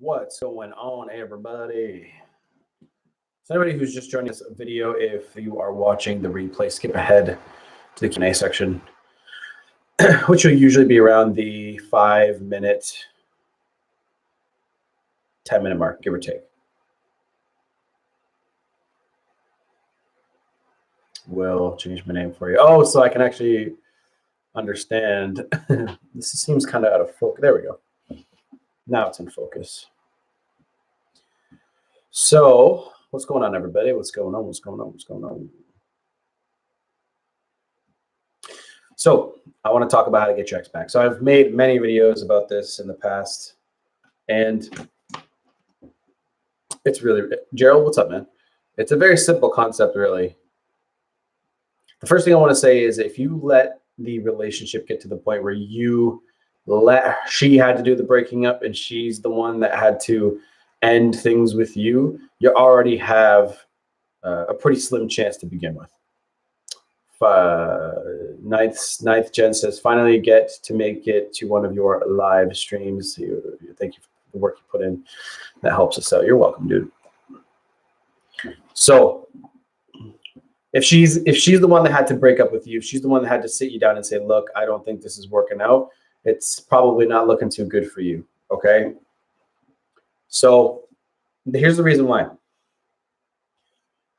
What's going on, everybody? So anybody who's just joining this video, if you are watching the replay, skip ahead to the Q&A section, which will usually be around the 5-minute, 10-minute mark, give or take. We'll change my name for you. Oh, so I can actually understand. This seems kind of out of focus. There we go. Now it's in focus. So what's going on, everybody? What's going on? What's going on? What's going on? So I want to talk about how to get your ex back. So I've made many videos about this in the past, and it's really, Gerald, what's up, man? It's a very simple concept, really. The first thing I want to say is if you let the relationship get to the point where she had to do the breaking up and she's the one that had to end things with you, you already have a pretty slim chance to begin with. Ninth Gen says, finally get to make it to one of your live streams. Thank you for the work you put in. That helps us out. You're welcome, dude. So if she's the one that had to break up with you, if she's the one that had to sit you down and say, look, I don't think this is working out, it's probably not looking too good for you. Okay. So here's the reason why.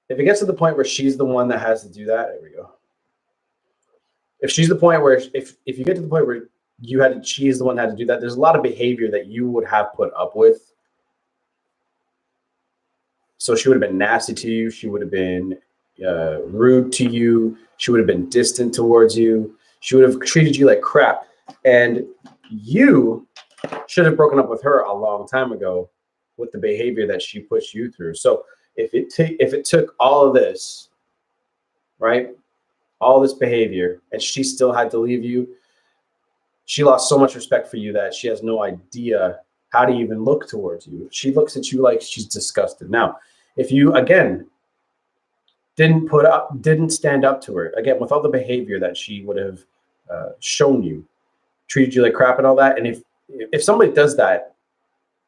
If it gets to the point where she's the one that has to do that, there we go. If she's the point where, if you get to the point where she's the one that had to do that, there's a lot of behavior that you would have put up with. So she would have been nasty to you. She would have been rude to you. She would have been distant towards you. She would have treated you like crap. And you should have broken up with her a long time ago with the behavior that she pushed you through. So if it took all of this, right, all this behavior, and she still had to leave you, she lost so much respect for you that she has no idea how to even look towards you. She looks at you like she's disgusted. Now, if you, again, didn't stand up to her, again, with all the behavior that she would have shown you, treated you like crap and all that, and if somebody does that,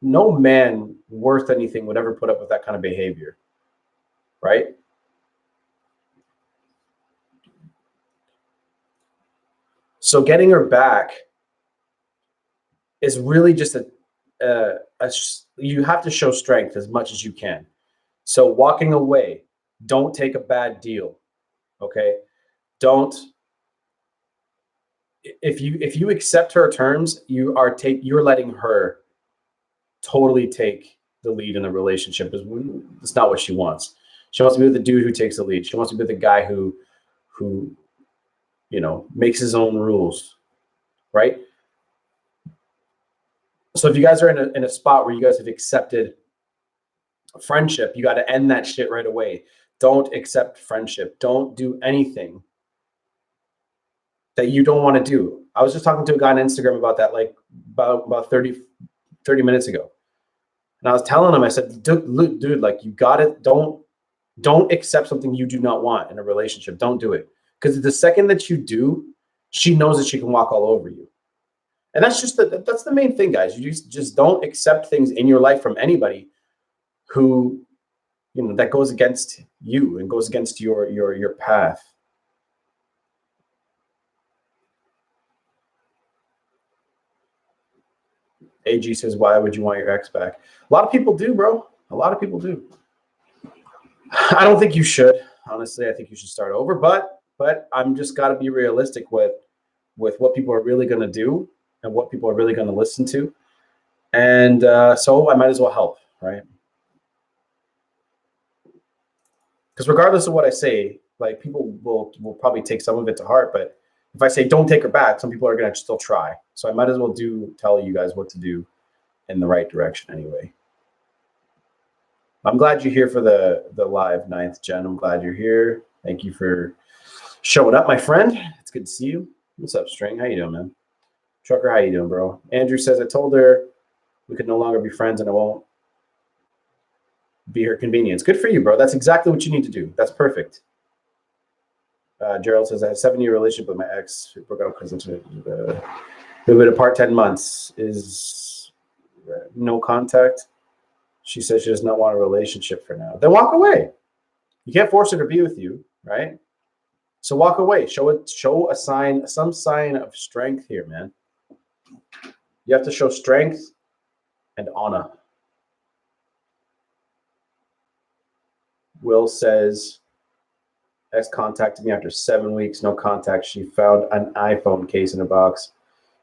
no man worth anything would ever put up with that kind of behavior, right? So getting her back is really just you have to show strength as much as you can. So walking away, don't take a bad deal, okay? If you accept her terms, you're letting her totally take the lead in the relationship. It's not what she wants. She wants to be with the dude who takes the lead. She wants to be with the guy who makes his own rules, right? So if you guys are in a spot where you guys have accepted friendship, you got to end that shit right away. Don't accept friendship. Don't do anything that you don't want to do. I was just talking to a guy on Instagram about that, like about 30 minutes ago. And I was telling him, I said, dude, like, you got it. Don't accept something you do not want in a relationship. Don't do it. Because the second that you do, she knows that she can walk all over you. And that's the main thing, guys. You just don't accept things in your life from anybody who, that goes against you and goes against your path. AG says, why would you want your ex back? A lot of people do, bro. A lot of people do. I don't think you should. Honestly, I think you should start over. But I'm just got to be realistic with what people are really going to do and what people are really going to listen to. And so I might as well help, right? Because regardless of what I say, like, people will probably take some of it to heart. But if I say don't take her back, some people are going to still try. So I might as well tell you guys what to do in the right direction anyway. I'm glad you're here for the live, Ninth Gen. I'm glad you're here. Thank you for showing up, my friend. It's good to see you. What's up, String? How you doing, man? Trucker, how you doing, bro? Andrew says, I told her we could no longer be friends and I won't be her convenience. Good for you, bro. That's exactly what you need to do. That's perfect. Gerald says, I had a 7-year relationship with my ex. We broke up because we've been apart 10 months. no contact. She says she does not want a relationship for now. Then walk away. You can't force her to be with you, right? So walk away. Show a sign, some sign of strength here, man. You have to show strength and honor. Will says, ex contacted me after 7 weeks, no contact. She found an iPhone case in a box.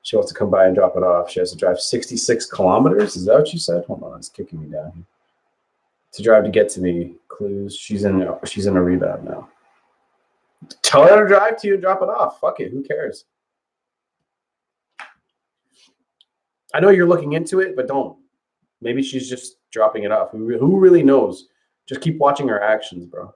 She wants to come by and drop it off. She has to drive 66 kilometers. Is that what you said? Hold on, it's kicking me down here. To drive to get to me. Clues. She's in a rebound now. Tell her to drive to you and drop it off. Fuck it. Who cares? I know you're looking into it, but don't. Maybe she's just dropping it off. Who really knows? Just keep watching her actions, bro.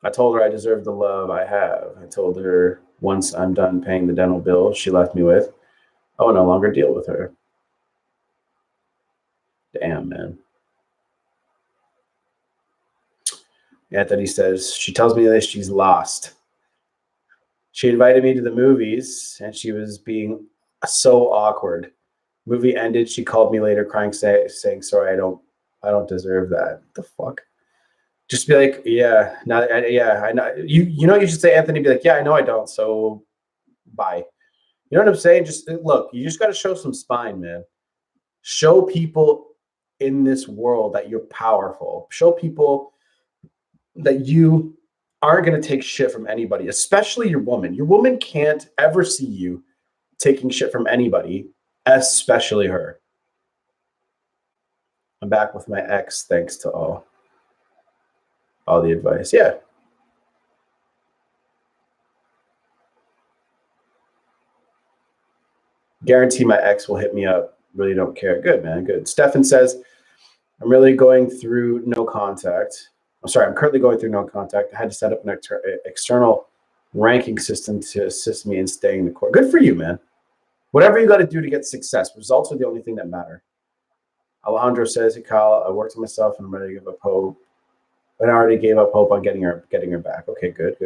I told her I deserve the love I have. I told her once I'm done paying the dental bill she left me with, I will no longer deal with her. Damn, man. Anthony says, she tells me that she's lost. She invited me to the movies, and she was being so awkward. Movie ended. She called me later, crying, saying, "Sorry, I don't deserve that." What the fuck? Just be like, yeah, I know. You know, you should say, Anthony, be like, yeah, I know I don't. So, bye. You know what I'm saying? Just look. You just got to show some spine, man. Show people in this world that you're powerful. Show people that you aren't going to take shit from anybody, especially your woman. Your woman can't ever see you taking shit from anybody, especially her. I'm back with my ex, thanks to all the advice. Yeah. Guarantee my ex will hit me up. Really don't care. Good, man. Good. Stefan says, I'm really going through no contact. I'm currently going through no contact. I had to set up an external ranking system to assist me in staying the course. Good for you, man. Whatever you got to do to get success. Results are the only thing that matter. Alejandro says, hey, Kyle, I worked on myself and I'm ready to give up hope. And I already gave up hope on getting her back. Okay, good.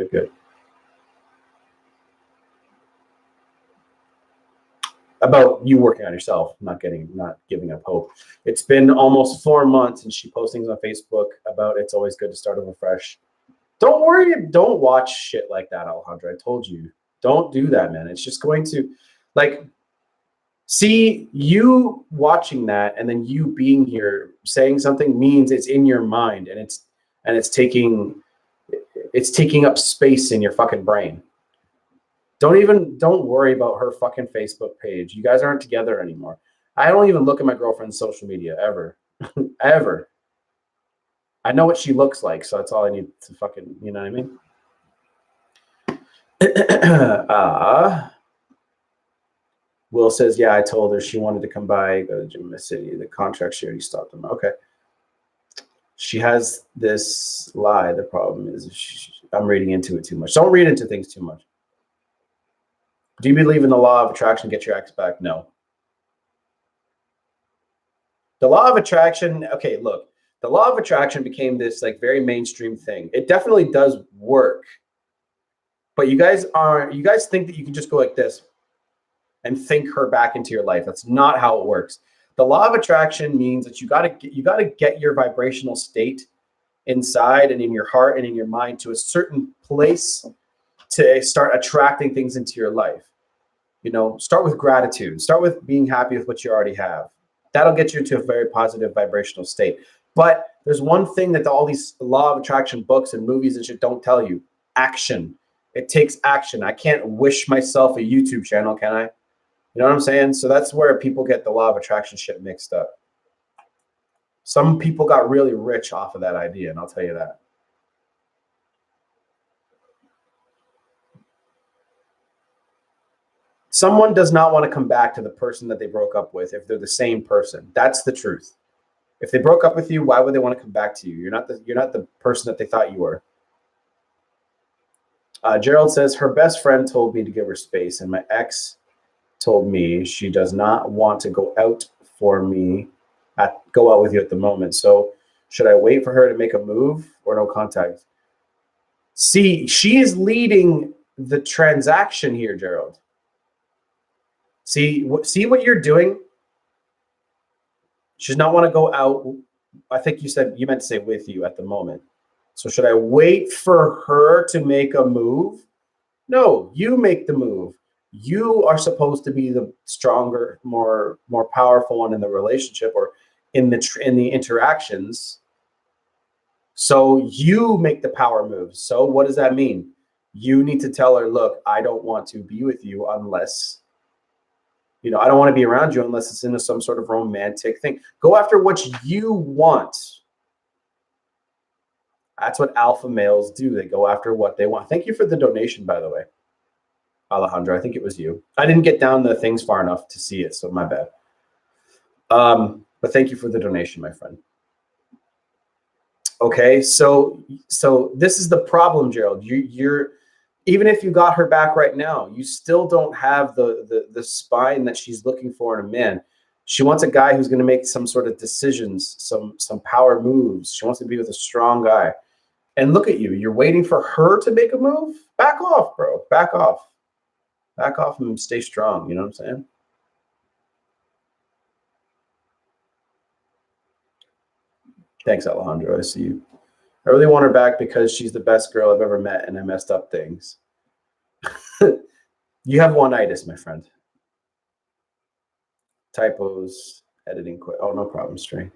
About you working on yourself, not giving up hope. It's been almost 4 months, and she posts things on Facebook about it's always good to start over fresh. Don't worry, don't watch shit like that, Alejandro. I told you, don't do that, man. It's just going to, like, see, you watching that and then you being here saying something means it's in your mind, and it's taking up space in your fucking brain. Don't worry about her fucking Facebook page. You guys aren't together anymore. I don't even look at my girlfriend's social media ever. Ever. I know what she looks like, so that's all I need to fucking, you know what I mean? Will says, yeah, I told her she wanted to come by, go to Gym in the city. The contract, she already stopped them. Okay. She has this lie. The problem is I'm reading into it too much. Don't read into things too much. Do you believe in the law of attraction? Get your ex back? No. The law of attraction. Okay, look, the law of attraction became this like very mainstream thing. It definitely does work, but you guys think that you can just go like this and think her back into your life. That's not how it works. The law of attraction means that you got to get your vibrational state inside and in your heart and in your mind to a certain place to start attracting things into your life. You know, start with gratitude. Start with being happy with what you already have. That'll get you into a very positive vibrational state. But there's one thing that all these law of attraction books and movies and shit don't tell you. Action. It takes action. I can't wish myself a YouTube channel, can I? You know what I'm saying? So that's where people get the law of attraction shit mixed up. Some people got really rich off of that idea, and I'll tell you that. Someone does not want to come back to the person that they broke up with if they're the same person. That's the truth. If they broke up with you, why would they want to come back to you? You're not the person that they thought you were. Gerald says, her best friend told me to give her space, and my ex told me she does not want to go out with you at the moment. So should I wait for her to make a move or no contact? See, she is leading the transaction here, Gerald. See what you're doing? She does not want to go out. I think you meant to say with you at the moment. So should I wait for her to make a move? No, you make the move. You are supposed to be the stronger, more powerful one in the relationship or in the interactions. So you make the power move. So what does that mean? You need to tell her, look, I don't want to be with you unless, I don't want to be around you unless it's into some sort of romantic thing. Go after what you want. That's what alpha males do. They go after what they want. Thank you for the donation, by the way, Alejandro. I think it was you. I didn't get down the things far enough to see it, so my bad. But thank you for the donation, my friend. Okay, so this is the problem, Gerald. You're even if you got her back right now, you still don't have the spine that she's looking for in a man. She wants a guy who's going to make some sort of decisions, some power moves. She wants to be with a strong guy. And look at you. You're waiting for her to make a move? Back off, bro. Back off. Back off and stay strong. You know what I'm saying? Thanks, Alejandro. I see you. I really want her back because she's the best girl I've ever met and I messed up things. You have one-itis, my friend. Typos, editing quick. Oh, no problem, String.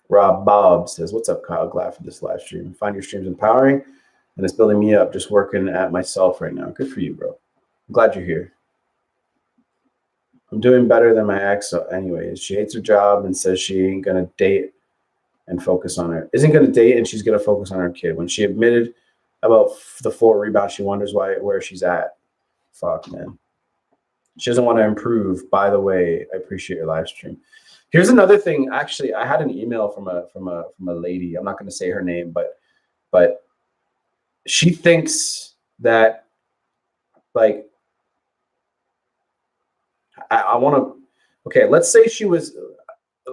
Rob Bob says, what's up, Kyle? Glad for this live stream. Find your streams empowering and it's building me up. Just working at myself right now. Good for you, bro. I'm glad you're here. I'm doing better than my ex. So anyways, she hates her job and says she ain't going to date and focus on her. Isn't going to date and she's going to focus on her kid. When she admitted about the 4 rebounds, she wonders where she's at. Fuck, man. She doesn't want to improve. By the way, I appreciate your live stream. Here's another thing. Actually, I had an email from a lady. I'm not going to say her name, but she thinks that like I want to. Okay, let's say she was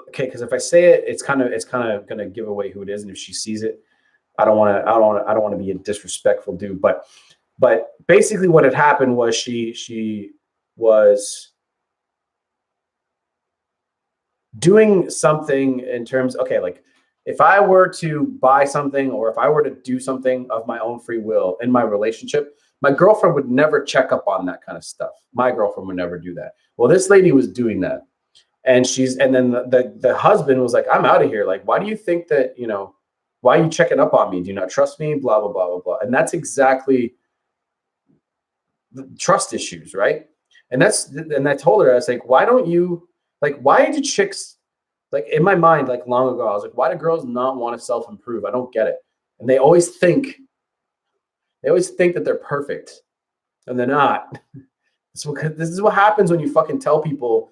okay. Because if I say it, it's kind of going to give away who it is, and if she sees it, I don't want to be a disrespectful dude. But basically, what had happened was she was doing something in terms, okay, like if I were to buy something or if I were to do something of my own free will in my relationship, my girlfriend would never check up on that kind of stuff. My girlfriend would never do that. Well, this lady was doing that. And then the husband was like, I'm out of here. Like, why do you think that, why are you checking up on me? Do you not trust me? Blah, blah, blah, blah, blah. And that's exactly the trust issues, right? And I told her, I was like, why do chicks, like in my mind, like long ago, I was like, why do girls not want to self-improve? I don't get it. And they always think that they're perfect and they're not. This is what happens when you fucking tell people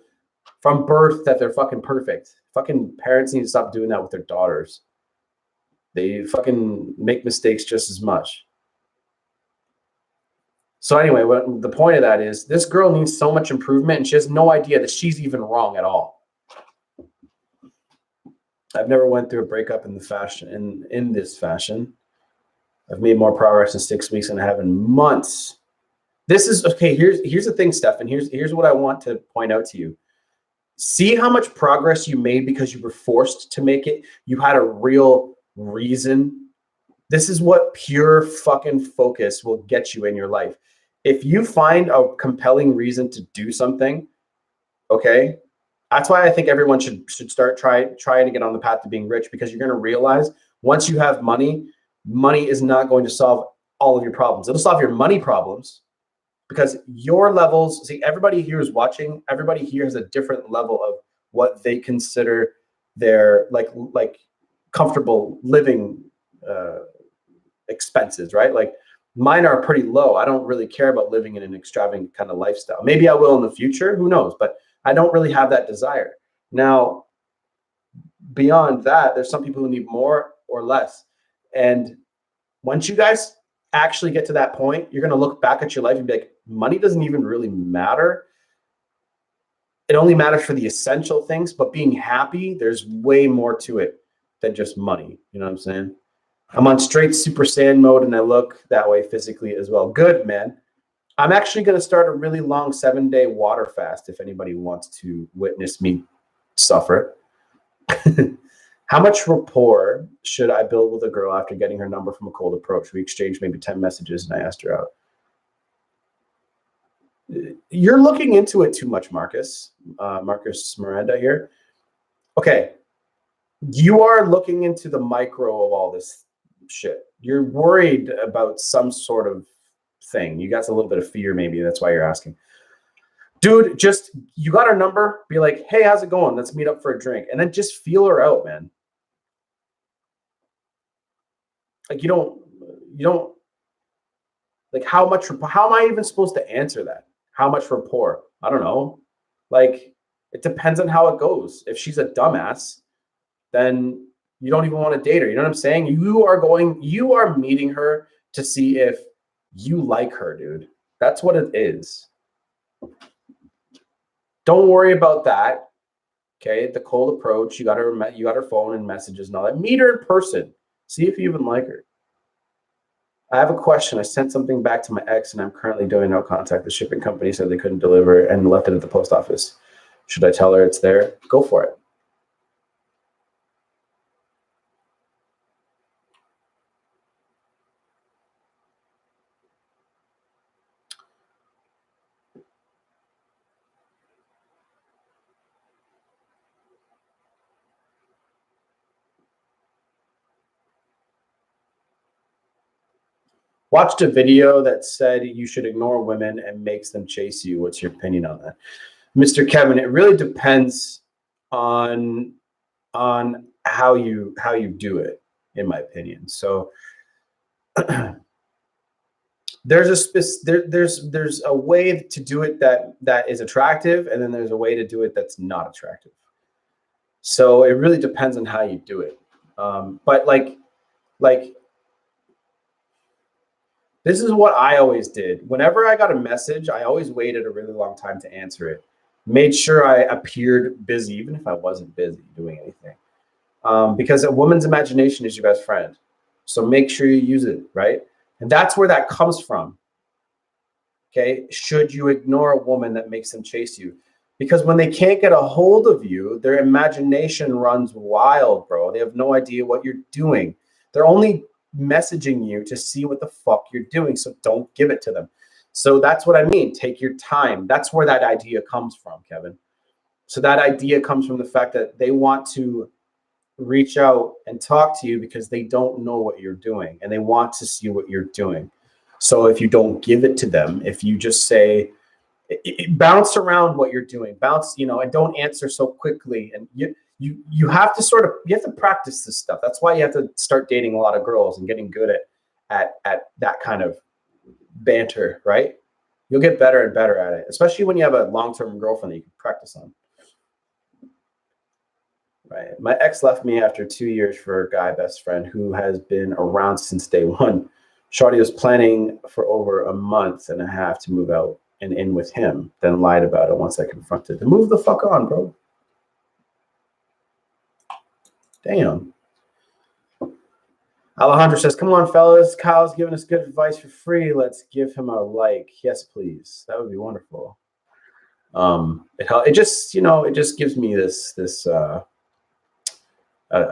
from birth that they're fucking perfect. Fucking parents need to stop doing that with their daughters. They fucking make mistakes just as much. So anyway, the point of that is this girl needs so much improvement and she has no idea that she's even wrong at all. I've never went through a breakup in this fashion. I've made more progress in 6 weeks than I have in months. This is okay. Here's the thing, Steph, and here's what I want to point out to you. See how much progress you made because you were forced to make it. You had a real reason. This is what pure fucking focus will get you in your life. If you find a compelling reason to do something, okay, that's why I think everyone should start trying to get on the path to being rich, because you're going to realize once you have money is not going to solve all of your problems. It'll solve your money problems because your levels, see, everybody here is watching. Everybody here has a different level of what they consider their like comfortable living expenses, right? Like mine are pretty low. I don't really care about living in an extravagant kind of lifestyle. Maybe I will in the future, who knows? But I don't really have that desire. Now, beyond that, there's some people who need more or less. And once you guys actually get to that point, you're going to look back at your life and be like, money doesn't even really matter. It only matters for the essential things, but being happy, there's way more to it than just money. You know what I'm saying? I'm on straight Super Saiyan mode and I look that way physically as well. Good, man. I'm actually going to start a really long 7-day water fast if anybody wants to witness me suffer. How much rapport should I build with a girl after getting her number from a cold approach? We exchanged maybe 10 messages and I asked her out. You're looking into it too much, Marcus. Marcus Miranda here. Okay. You are looking into the micro of all this shit. You're worried about some sort of thing. You got a little bit of fear, maybe. That's why you're asking. Dude, just, you got her number. Be like, hey, how's it going? Let's meet up for a drink. And then just feel her out, man. Like, you don't, like, how am I even supposed to answer that? How much rapport? I don't know. Like, it depends on how it goes. If she's a dumbass, then you don't even want to date her. You know what I'm saying? You are meeting her to see if you like her, dude. That's what it is. Don't worry about that. Okay, the cold approach. You got her phone and messages and all that. Meet her in person. See if you even like her. I have a question. I sent something back to my ex and I'm currently doing no contact. The shipping company said they couldn't deliver and left it at the post office. Should I tell her it's there? Go for it. Watched a video that said you should ignore women and makes them chase you. What's your opinion on that? Mr. Kevin, it really depends on how you do it, in my opinion. So there's a way to do it that is attractive, and then there's a way to do it that's not attractive. So it really depends on how you do it. But like this is what I always did. Whenever I got a message, I always waited a really long time to answer it. Made sure I appeared busy, even if I wasn't busy doing anything. Because a woman's imagination is your best friend. So make sure you use it, right? And that's where that comes from. Okay? Should you ignore a woman that makes them chase you? Because when they can't get a hold of you, their imagination runs wild, bro. They have no idea what you're doing. They're only messaging you to see what the fuck you're doing. So don't give it to them. So that's what I mean. Take your time. That's where that idea comes from, Kevin. So that idea comes from the fact that they want to reach out and talk to you because they don't know what you're doing and they want to see what you're doing. So if you don't give it to them, if you just say, bounce around what you're doing, bounce, and don't answer so quickly. And you have to practice this stuff. That's why you have to start dating a lot of girls and getting good at that kind of banter, right? You'll get better and better at it, especially when you have a long-term girlfriend that you can practice on. Right. My ex left me after 2 years for a guy best friend who has been around since day one. Shawty was planning for over a month and a half to move out and in with him, then lied about it once I confronted him. Move the fuck on, bro. Damn. Alejandro says, come on, fellas. Kyle's giving us good advice for free. Let's give him a like. Yes, please. That would be wonderful. It just gives me this a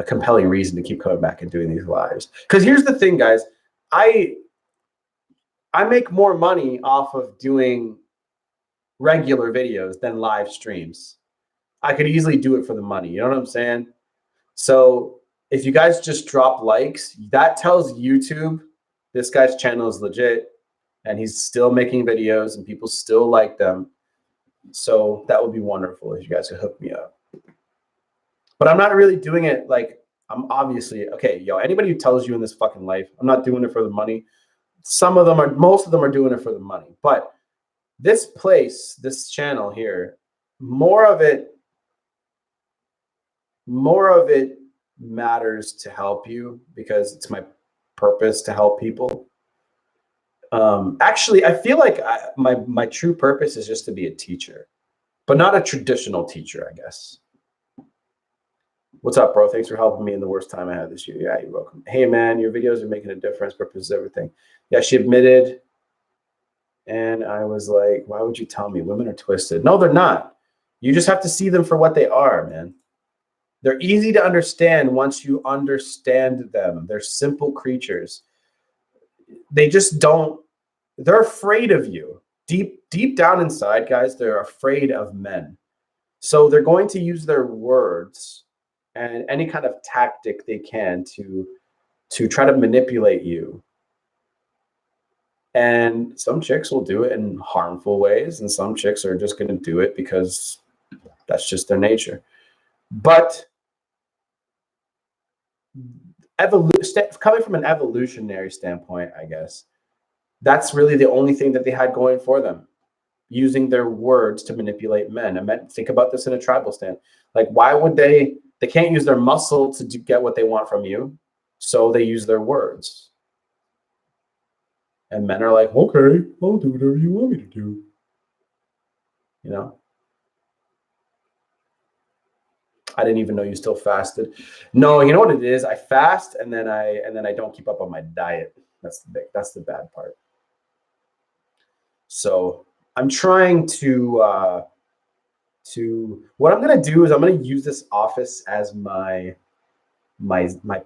compelling reason to keep coming back and doing these lives. Because here's the thing, guys. I make more money off of doing regular videos than live streams. I could easily do it for the money. You know what I'm saying? So if you guys just drop likes, that tells YouTube this guy's channel is legit and he's still making videos and people still like them. So that would be wonderful if you guys could hook me up. But I'm not really doing it like I'm obviously, okay, anybody who tells you in this fucking life, I'm not doing it for the money. Most of them are doing it for the money. But this channel here, more of it matters to help you because it's my purpose to help people. Actually, I feel like my true purpose is just to be a teacher, but not a traditional teacher, I guess. What's up, bro? Thanks for helping me in the worst time I had this year. Yeah, you're welcome. Hey, man, your videos are making a difference. Purpose is everything. Yeah, she admitted And I was like, why would you tell me? Women are twisted. No, they're not. You just have to see them for what they are, man. They're easy to understand once you understand them. They're simple creatures. They just don't, they're afraid of you. Deep down inside, guys, they're afraid of men. So they're going to use their words and any kind of tactic they can to try to manipulate you. And some chicks will do it in harmful ways, and some chicks are just going to do it because that's just their nature. But coming from an evolutionary standpoint, I guess, that's really the only thing that they had going for them, using their words to manipulate men. Think about this in a tribal stand. Like, why would they can't use their muscle to get what they want from you, so they use their words. And men are like, okay, I'll do whatever you want me to do. You know? I didn't even know you still fasted. No, you know what it is? I fast and then I don't keep up on my diet. That's the bad part. So I'm trying to what I'm gonna do is I'm gonna use this office as my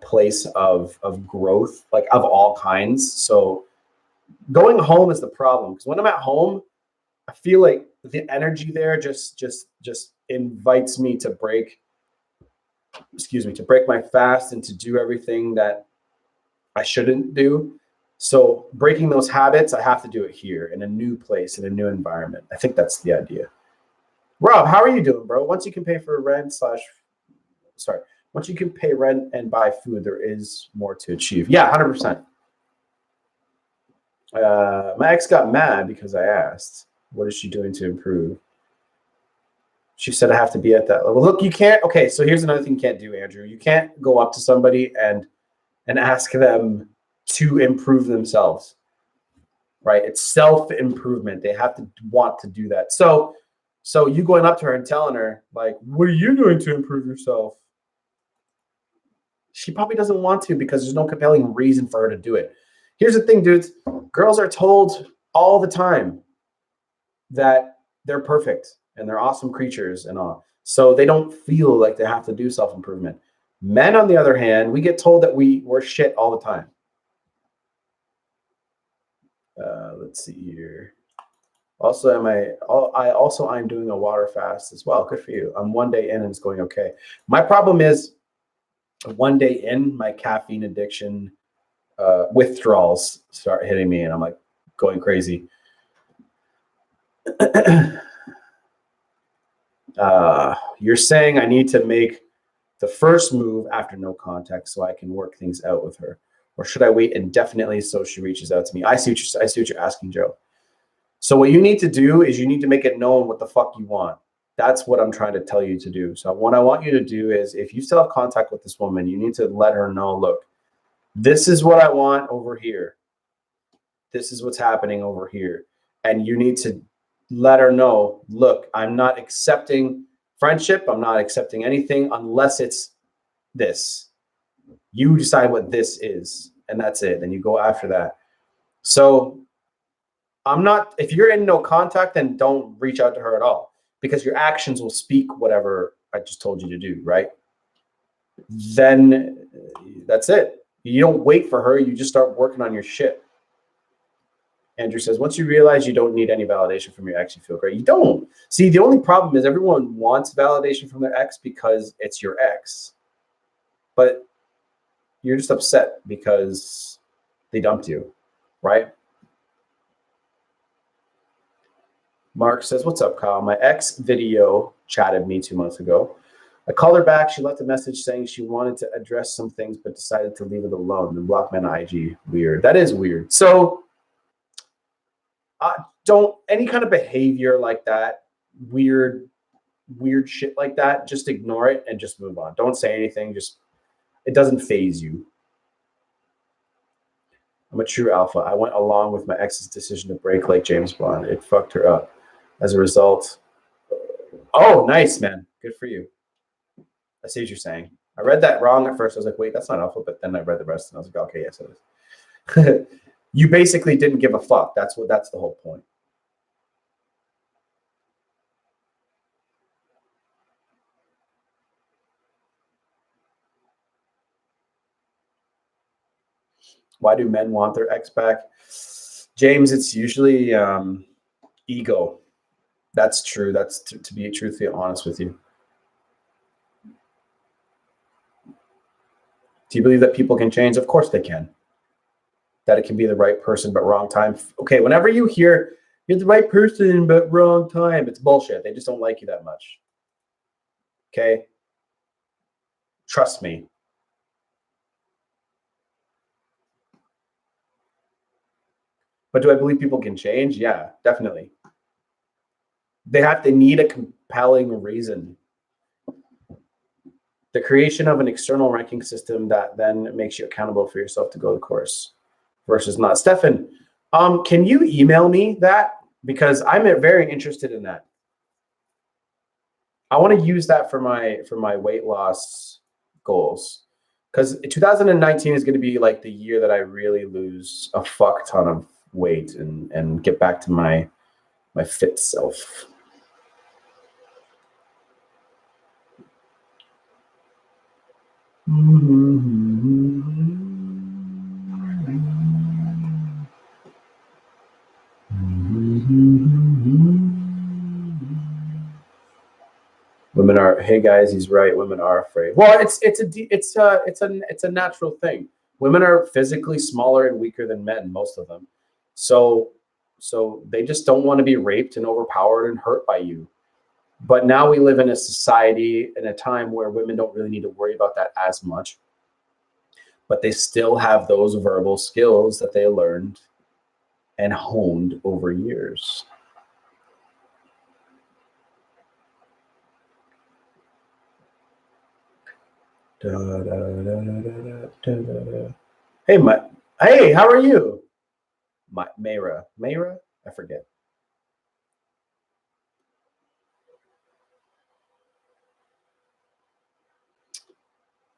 place of growth, like of all kinds. So going home is the problem, because when I'm at home, I feel like the energy there just invites me to break my fast and to do everything that I shouldn't do. So breaking those habits, I have to do it here in a new place, in a new environment. I think that's the idea. Rob, how are you doing, bro? Once you can pay rent and buy food, there is more to achieve. Yeah, 100%. My ex got mad because I asked, what is she doing to improve? She said I have to be at that level. Look, you can't. Okay, so here's another thing you can't do, Andrew. You can't go up to somebody and ask them to improve themselves, right? It's self-improvement. They have to want to do that. So you going up to her and telling her, like, what are you doing to improve yourself? She probably doesn't want to, because there's no compelling reason for her to do it. Here's the thing, dudes. Girls are told all the time that they're perfect and they're awesome creatures and all. So they don't feel like they have to do self-improvement. Men, on the other hand, we get told that we're shit all the time. Let's see here. Also, I'm doing a water fast as well. Good for you. I'm 1 day in and it's going okay. My problem is 1 day in, my caffeine addiction withdrawals start hitting me, and I'm like going crazy. You're saying I need to make the first move after no contact so I can work things out with her, or should I wait indefinitely so she reaches out to me? I see what you're asking, Joe. So what you need to do is you need to make it known what the fuck you want. That's what I'm trying to tell you to do. So what I want you to do is, if you still have contact with this woman, you need to let her know, look, this is what I want over here. This is what's happening over here. And you need to let her know, look, I'm not accepting friendship. I'm not accepting anything unless it's this. You decide what this is, and that's it. Then you go after that. So if you're in no contact, then don't reach out to her at all, because your actions will speak whatever I just told you to do, right? Then that's it. You don't wait for her. You just start working on your shit. Andrew says, once you realize you don't need any validation from your ex, you feel great. You don't. See, the only problem is everyone wants validation from their ex because it's your ex. But you're just upset because they dumped you, right? Mark says, what's up, Kyle? My ex video chatted me 2 months ago. I called her back. She left a message saying she wanted to address some things, but decided to leave it alone and block me on IG. Weird. That is weird. So don't, any kind of behavior like that, weird shit like that, just ignore it and just move on. Don't say anything. It doesn't phase you. I'm a true alpha. I went along with my ex's decision to break like James Bond. It fucked her up. As a result, oh, nice, man. Good for you. I see what you're saying. I read that wrong at first. I was like, wait, that's not alpha. But then I read the rest and I was like, okay, yes, it is. You basically didn't give a fuck. That's the whole point. Why do men want their ex back? James, it's usually ego. That's true. That's to be truthfully honest with you. Do you believe that people can change? Of course they can. That it can be the right person, but wrong time. Okay, whenever you hear you're the right person, but wrong time, it's bullshit. They just don't like you that much. Okay? Trust me. But do I believe people can change? Yeah, definitely. They need a compelling reason. The creation of an external ranking system that then makes you accountable for yourself to go the course versus not. Stefan, can you email me that? Because I'm very interested in that. I want to use that for my weight loss goals. Because 2019 is going to be like the year that I really lose a fuck ton of weight and get back to my fit self. Women are, hey guys, he's right. Women are afraid. Well, it's a natural thing. Women are physically smaller and weaker than men, most of them. So they just don't want to be raped and overpowered and hurt by you. But now we live in a society in a time where women don't really need to worry about that as much. But they still have those verbal skills that they learned and honed over years. Hey, hey, how are you? Mayra, I forget.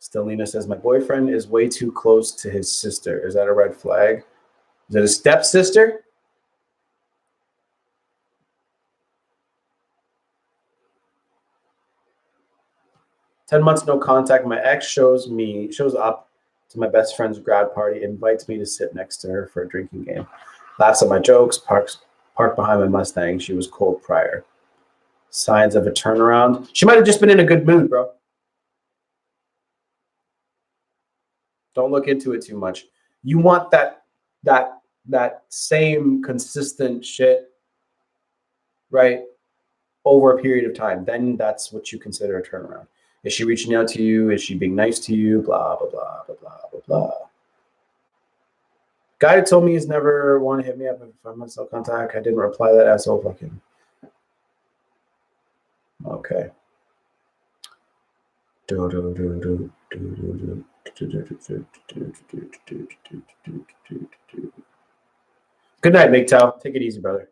Stelina says, my boyfriend is way too close to his sister. Is that a red flag? Is it a stepsister? "10 months no contact. My ex shows up to my best friend's grad party, invites me to sit next to her for a drinking game. Laughs at my jokes, parked behind my Mustang. She was cold prior. Signs of a turnaround. She might have just been in a good mood, bro. Don't look into it too much. You want that same consistent shit, right, over a period of time. Then that's what you consider a turnaround. Is she reaching out to you? Is she being nice to you? Blah, blah, blah, blah, blah, blah, blah. Guy who told me he's never want to hit me up if I'm in cell contact. I didn't reply to that asshole fucking. Okay. Good night, MGTOW. Take it easy, brother.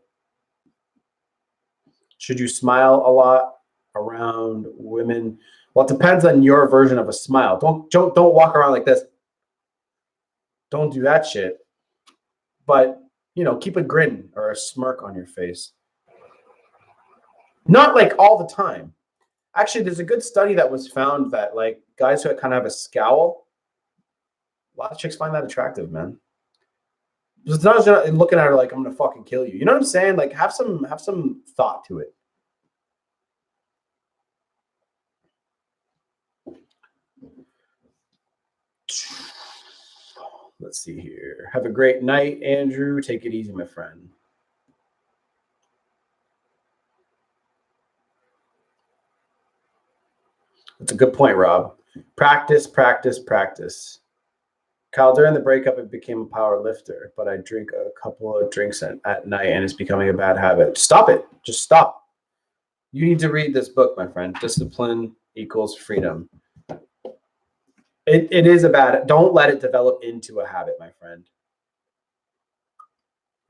Should you smile a lot around women? Well, it depends on your version of a smile. Don't walk around like this. Don't do that shit. But, keep a grin or a smirk on your face. Not like all the time. Actually, there's a good study that was found that like guys who kind of have a scowl, a lot of chicks find that attractive, man. It's not just looking at her like I'm gonna fucking kill you. You know what I'm saying? Like have some thought to it. Let's see here. Have a great night, Andrew. Take it easy, my friend. That's a good point, Rob. Practice, practice, practice. Kyle, during the breakup, I became a power lifter, but I drink a couple of drinks at night and it's becoming a bad habit. Stop it. Just stop. You need to read this book, my friend. Discipline equals freedom. It is a bad. Don't let it develop into a habit, my friend.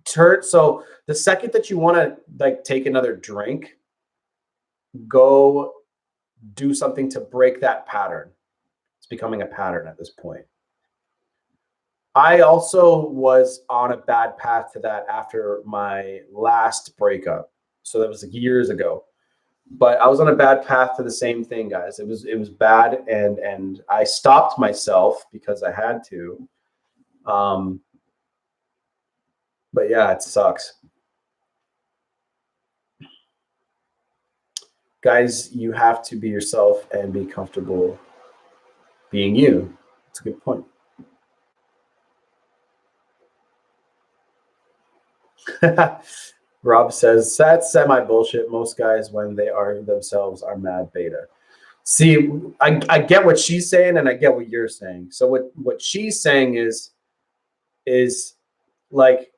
So the second that you want to like take another drink, go do something to break that pattern. It's becoming a pattern at this point. I also was on a bad path to that after my last breakup. So that was years ago. But I was on a bad path to the same thing, guys. It was bad and I stopped myself because I had to. But yeah, it sucks. Guys, you have to be yourself and be comfortable being you. That's a good point. Rob says, that's semi bullshit. Most guys, when they are themselves, are mad beta. See, I get what she's saying and I get what you're saying. So what she's saying is like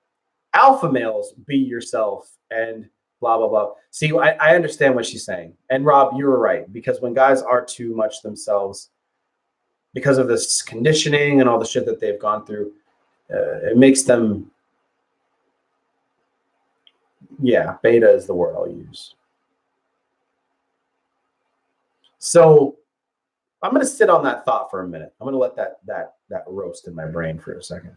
alpha males, be yourself and blah blah blah. See, I understand what she's saying. And Rob, you were right, because when guys are too much themselves because of this conditioning and all the shit that they've gone through, it makes them, yeah, beta is the word I'll use. So I'm going to sit on that thought for a minute. I'm going to let that roast in my brain for a second.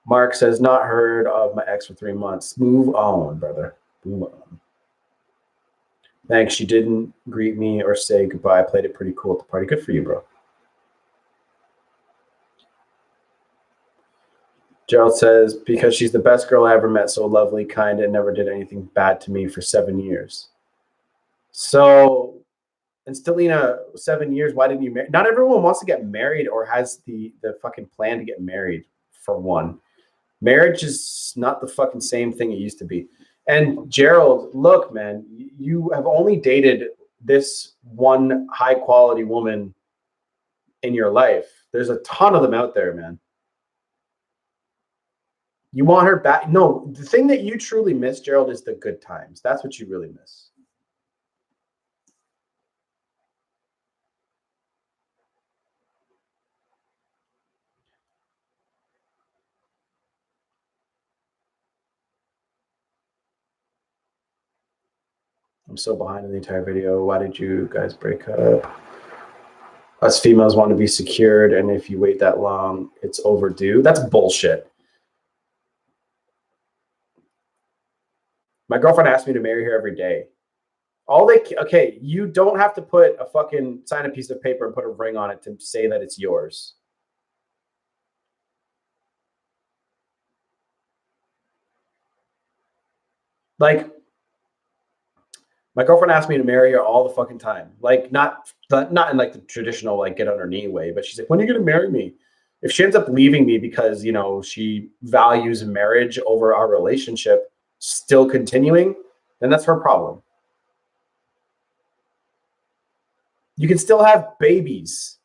Mark says, not heard of my ex for 3 months. Move on, brother. Move on. Thanks. She didn't greet me or say goodbye. I played it pretty cool at the party. Good for you, bro. Gerald says, because she's the best girl I ever met, so lovely, kind, and never did anything bad to me for 7 years. So, and Stelina, 7 years, why didn't you marry? Not everyone wants to get married or has the fucking plan to get married, for one. Marriage is not the fucking same thing it used to be. And Gerald, look, man, you have only dated this one high quality woman in your life. There's a ton of them out there, man. You want her back? No, the thing that you truly miss, Gerald, is the good times. That's what you really miss. I'm so behind in the entire video. Why did you guys break up? Us females want to be secured, and if you wait that long, it's overdue. That's bullshit. My girlfriend asked me to marry her every day. Okay, you don't have to put a fucking sign a piece of paper and put a ring on it to say that it's yours. Like, my girlfriend asked me to marry her all the fucking time. Like, not in like the traditional like get on her knee way, but she's like, when are you gonna marry me? If she ends up leaving me because, you know, she values marriage over our relationship still continuing, then that's her problem. You can still have babies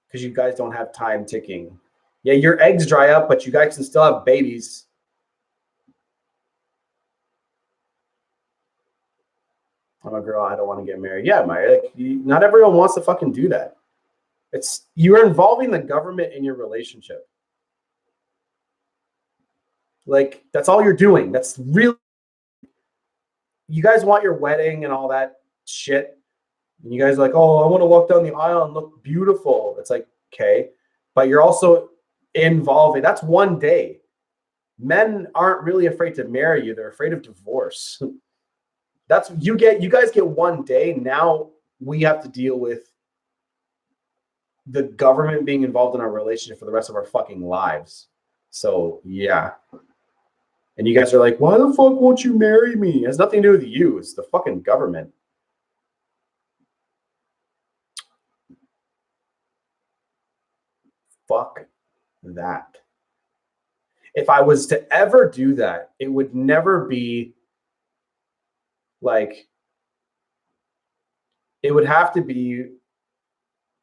because you guys don't have time ticking. Yeah, your eggs dry up, but you guys can still have babies. I'm a girl. I don't want to get married. Yeah, not everyone wants to fucking do that. You're involving the government in your relationship. Like, that's all you're doing. That's really, you guys want your wedding and all that shit. And you guys are like, oh, I want to walk down the aisle and look beautiful. It's like, okay. But you're also involving, that's one day. Men aren't really afraid to marry you. They're afraid of divorce. You guys get one day. Now we have to deal with the government being involved in our relationship for the rest of our fucking lives. So yeah. And you guys are like, why the fuck won't you marry me? It has nothing to do with you. It's the fucking government. Fuck that. If I was to ever do that, it would never be like, it would have to be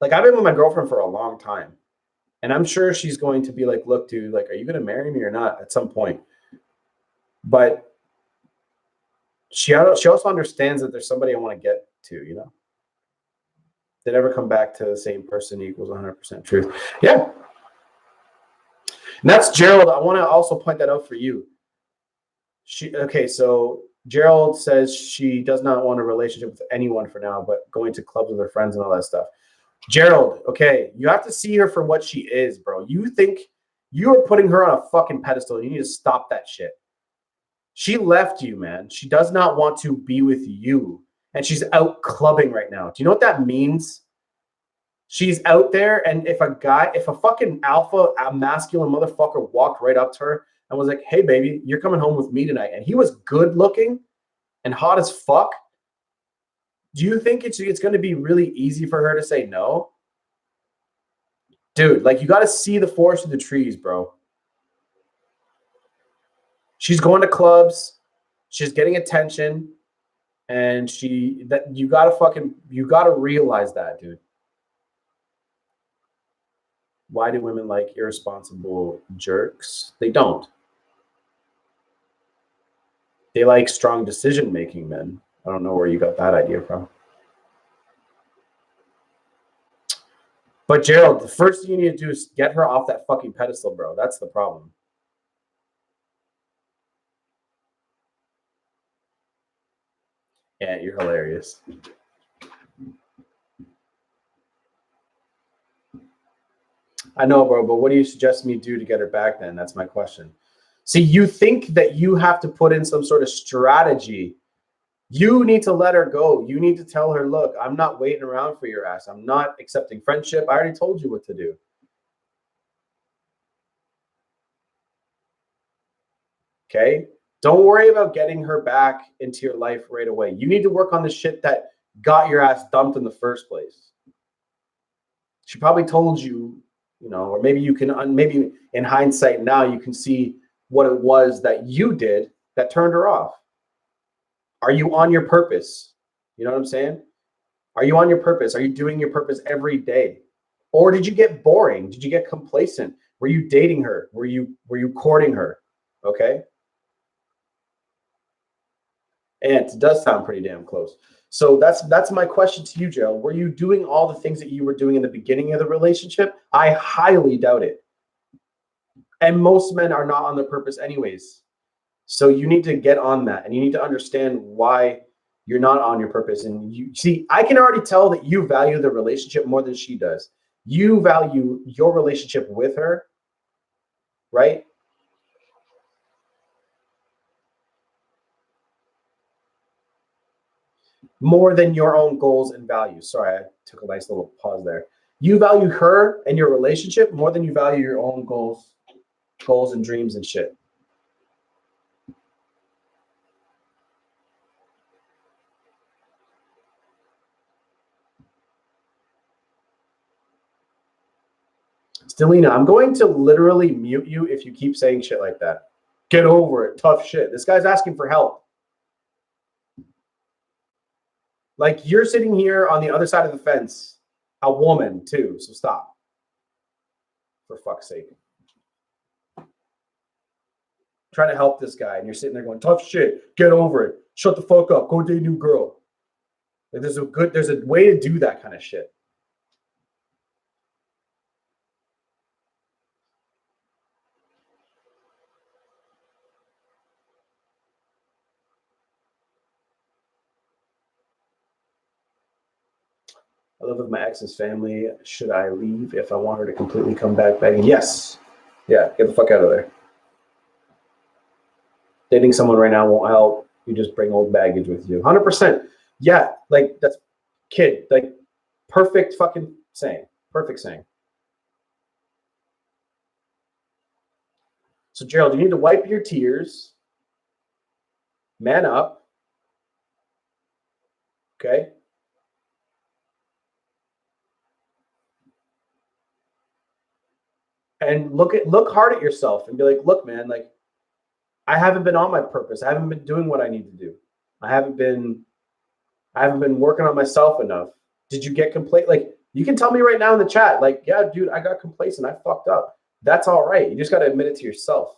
like, I've been with my girlfriend for a long time. And I'm sure she's going to be like, look, dude, like, are you going to marry me or not at some point? But she also understands that there's somebody I want to get to, you know? They never come back to the same person equals 100% truth. Yeah. And that's Gerald. I want to also point that out for you. So Gerald says she does not want a relationship with anyone for now, but going to clubs with her friends and all that stuff. Gerald, okay, you have to see her for what she is, bro. You think you are putting her on a fucking pedestal. You need to stop that shit. She left you, man. She does not want to be with you. And she's out clubbing right now. Do you know what that means? She's out there, and if a fucking alpha, a masculine motherfucker walked right up to her and was like, "Hey, baby, you're coming home with me tonight," and he was good looking and hot as fuck, do you think it's going to be really easy for her to say no? Dude, like, you got to see the forest through the trees, bro. She's going to clubs, she's getting attention, and you gotta realize that, dude. Why do women like irresponsible jerks? They don't. They like strong decision-making men. I don't know where you got that idea from. But Gerald, the first thing you need to do is get her off that fucking pedestal, bro. That's the problem. Yeah, you're hilarious. I know, bro, but what do you suggest me do to get her back then? That's my question. See, you think that you have to put in some sort of strategy. You need to let her go. You need to tell her, look, I'm not waiting around for your ass. I'm not accepting friendship. I already told you what to do. Okay? Don't worry about getting her back into your life right away. You need to work on the shit that got your ass dumped in the first place. She probably told you, or maybe you can, maybe in hindsight now you can see what it was that you did that turned her off. Are you on your purpose? You know what I'm saying? Are you on your purpose? Are you doing your purpose every day? Or did you get boring? Did you get complacent? Were you dating her? Were you courting her? Okay. And it does sound pretty damn close. So that's my question to you, Joe. Were you doing all the things that you were doing in the beginning of the relationship? I highly doubt it. And most men are not on their purpose anyways. So you need to get on that, and you need to understand why you're not on your purpose. And you see, I can already tell that you value the relationship more than she does. You value your relationship with her, right? More than your own goals and values. Sorry, I took a nice little pause there. You value her and your relationship more than you value your own goals and dreams and shit. Stelina, I'm going to literally mute you if you keep saying shit like that. Get over it. Tough shit. This guy's asking for help. Like, you're sitting here on the other side of the fence, a woman too, so stop. For fuck's sake. Trying to help this guy, and you're sitting there going, tough shit, get over it, shut the fuck up, go date a new girl. Like, there's a way to do that kind of shit. I live with my ex's family. Should I leave if I want her to completely come back begging? Yes. Yeah, get the fuck out of there. Dating someone right now won't help. You just bring old baggage with you. 100%. Yeah, like, that's kid. Like, perfect fucking saying. Perfect saying. So, Gerald, you need to wipe your tears. Man up. Okay? And look hard at yourself and be like, look, man, like, I haven't been on my purpose. I haven't been doing what I need to do. I haven't been working on myself enough. Did you get complacent? Like, you can tell me right now in the chat, like, yeah, dude, I got complacent. I fucked up. That's all right. You just got to admit it to yourself.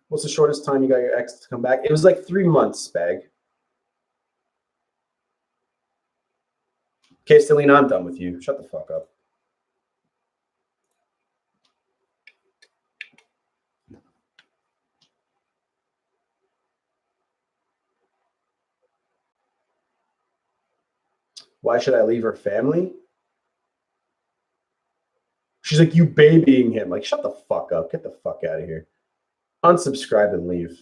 What's the shortest time you got your ex to come back? It was like 3 months, Spag. Okay, Stelina, I'm done with you. Shut the fuck up. Why should I leave her family? She's like, you babying him. Like, shut the fuck up. Get the fuck out of here. Unsubscribe and leave.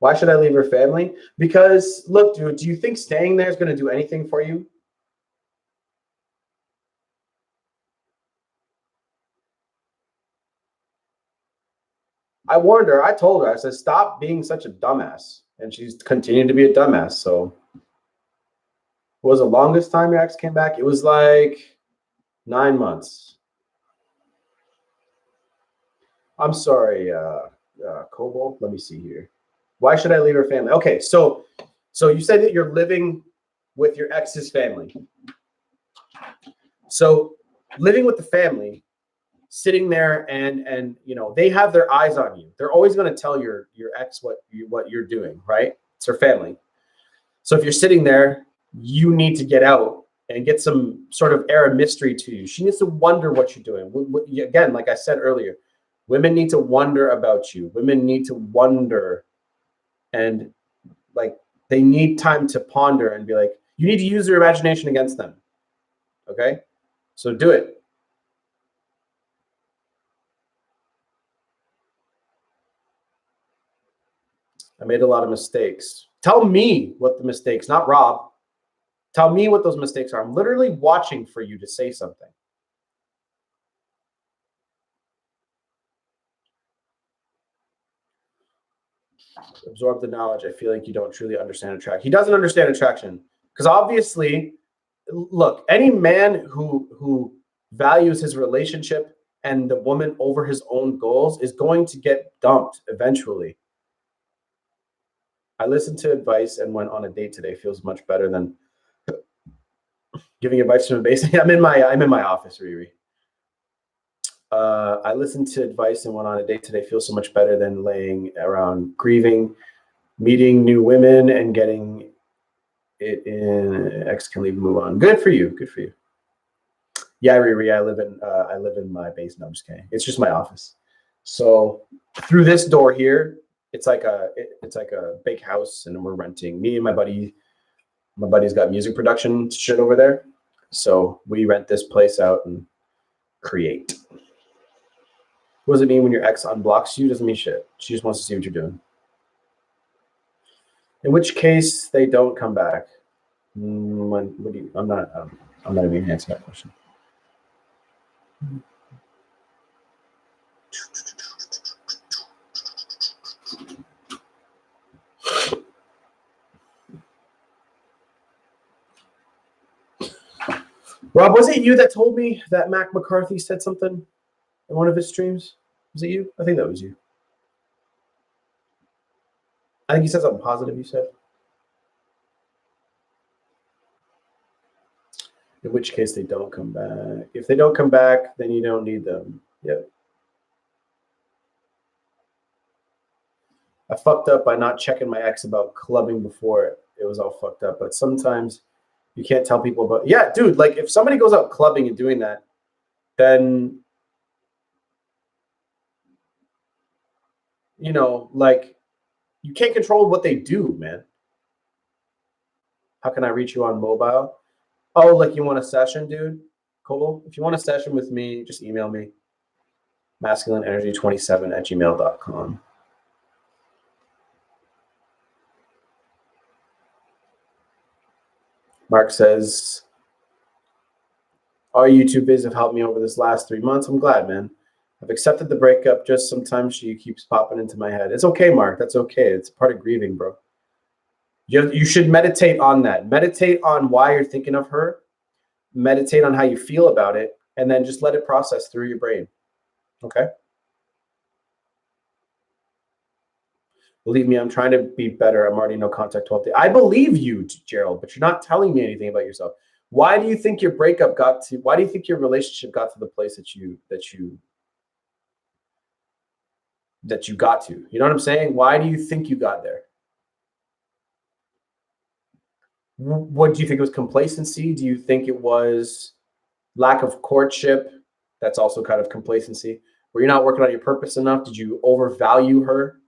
Why should I leave her family? Because look, dude, do you think staying there is going to do anything for you? I warned her. I told her. I said, stop being such a dumbass. And she's continued to be a dumbass. So, what was the longest time your ex came back? It was like 9 months. I'm sorry, Kobo. Let me see here. Why should I leave her family? Okay, so you said that you're living with your ex's family. So living with the family, sitting there and they have their eyes on you. They're always going to tell your ex what you're doing, right? It's her family. So if you're sitting there, you need to get out and get some sort of air of mystery to you. She needs to wonder what you're doing. Again, like I said earlier, women need to wonder about you. Women need to wonder, and like they need time to ponder and be like, you need to use your imagination against them. Okay? So do it. I made a lot of mistakes. Tell me what the mistakes, not Rob. Tell me what those mistakes are. I'm literally watching for you to say something. Absorb the knowledge. I feel like you don't truly understand attraction. He doesn't understand attraction because obviously, look, any man who values his relationship and the woman over his own goals is going to get dumped eventually. I listened to advice and went on a date today. Feels much better than giving advice from a base. I'm in my office, Riri. I listened to advice and went on a date today. Feels so much better than laying around grieving, meeting new women, and getting it in. X can leave, move on. Good for you. Good for you. Yeah, Riri. I live in my basement. No, I'm just kidding. It's just my office. So through this door here, it's like a big house, and we're renting. Me and my buddy. My buddy's got music production shit over there, so we rent this place out and create. What does it mean when your ex unblocks you? Doesn't mean shit. She just wants to see what you're doing. In which case, they don't come back. I'm not even answering that question. Rob, was it you that told me that Mac McCarthy said something in one of his streams? Was it you? I think that was you. I think he said something positive. You said. In which case, they don't come back. If they don't come back, then you don't need them. Yep. I fucked up by not checking my ex about clubbing before it was all fucked up. But sometimes you can't tell people about. Yeah, dude. Like if somebody goes out clubbing and doing that, then like you can't control what they do, man. How can I reach you on mobile? Oh, like you want a session, dude? Cool. If you want a session with me, just email me. masculineenergy27@gmail.com. Mark says, our YouTube vids have helped me over this last 3 months. I'm glad, man. I've accepted the breakup. Just sometimes she keeps popping into my head. It's okay, Mark. That's okay. It's part of grieving, bro. You should meditate on that. Meditate on why you're thinking of her. Meditate on how you feel about it, and then just let it process through your brain. Okay? Believe me, I'm trying to be better. I'm already no contact 12 days. I believe you, Gerald, but you're not telling me anything about yourself. Why do you think your breakup got to? Why do you think your relationship got to the place that you got to? You know what I'm saying? Why do you think you got there? What do you think it was? Complacency? Do you think it was lack of courtship? That's also kind of complacency. Were you not working on your purpose enough? Did you overvalue her?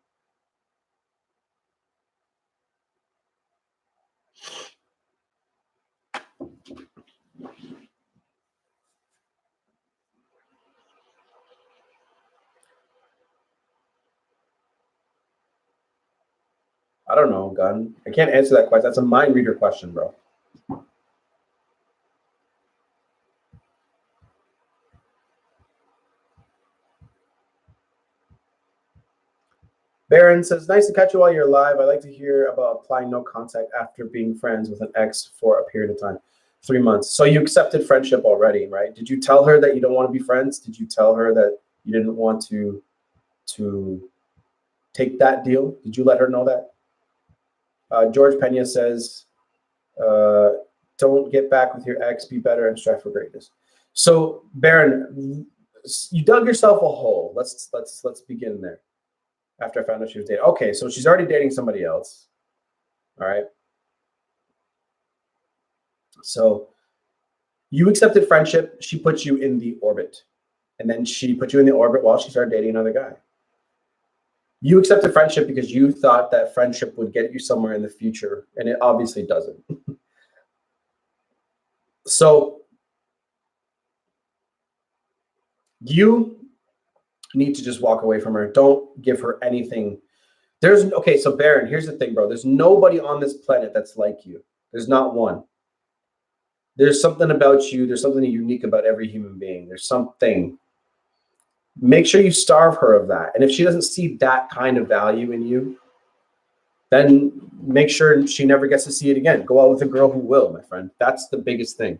I don't know, Gun. I can't answer that question. That's a mind reader question, bro. Baron says, nice to catch you while you're live. I'd like to hear about applying no contact after being friends with an ex for a period of time. 3 months. So you accepted friendship already, right? Did you tell her that you don't want to be friends? Did you tell her that you didn't want to take that deal? Did you let her know that? George Pena says, don't get back with your ex, be better and strive for greatness. So Baron, you dug yourself a hole. Let's begin there. After I found out she was dating. Okay, so she's already dating somebody else. All right. So you accepted friendship. She put you in the orbit. And then she put you in the orbit while she started dating another guy. You accepted friendship because you thought that friendship would get you somewhere in the future. And it obviously doesn't. So you need to just walk away from her. Don't give her anything. Okay, so Baron, here's the thing, bro. There's nobody on this planet that's like you. There's not one. There's something about you. There's something unique about every human being. There's something. Make sure you starve her of that. And if she doesn't see that kind of value in you, then make sure she never gets to see it again. Go out with a girl who will, my friend. That's the biggest thing.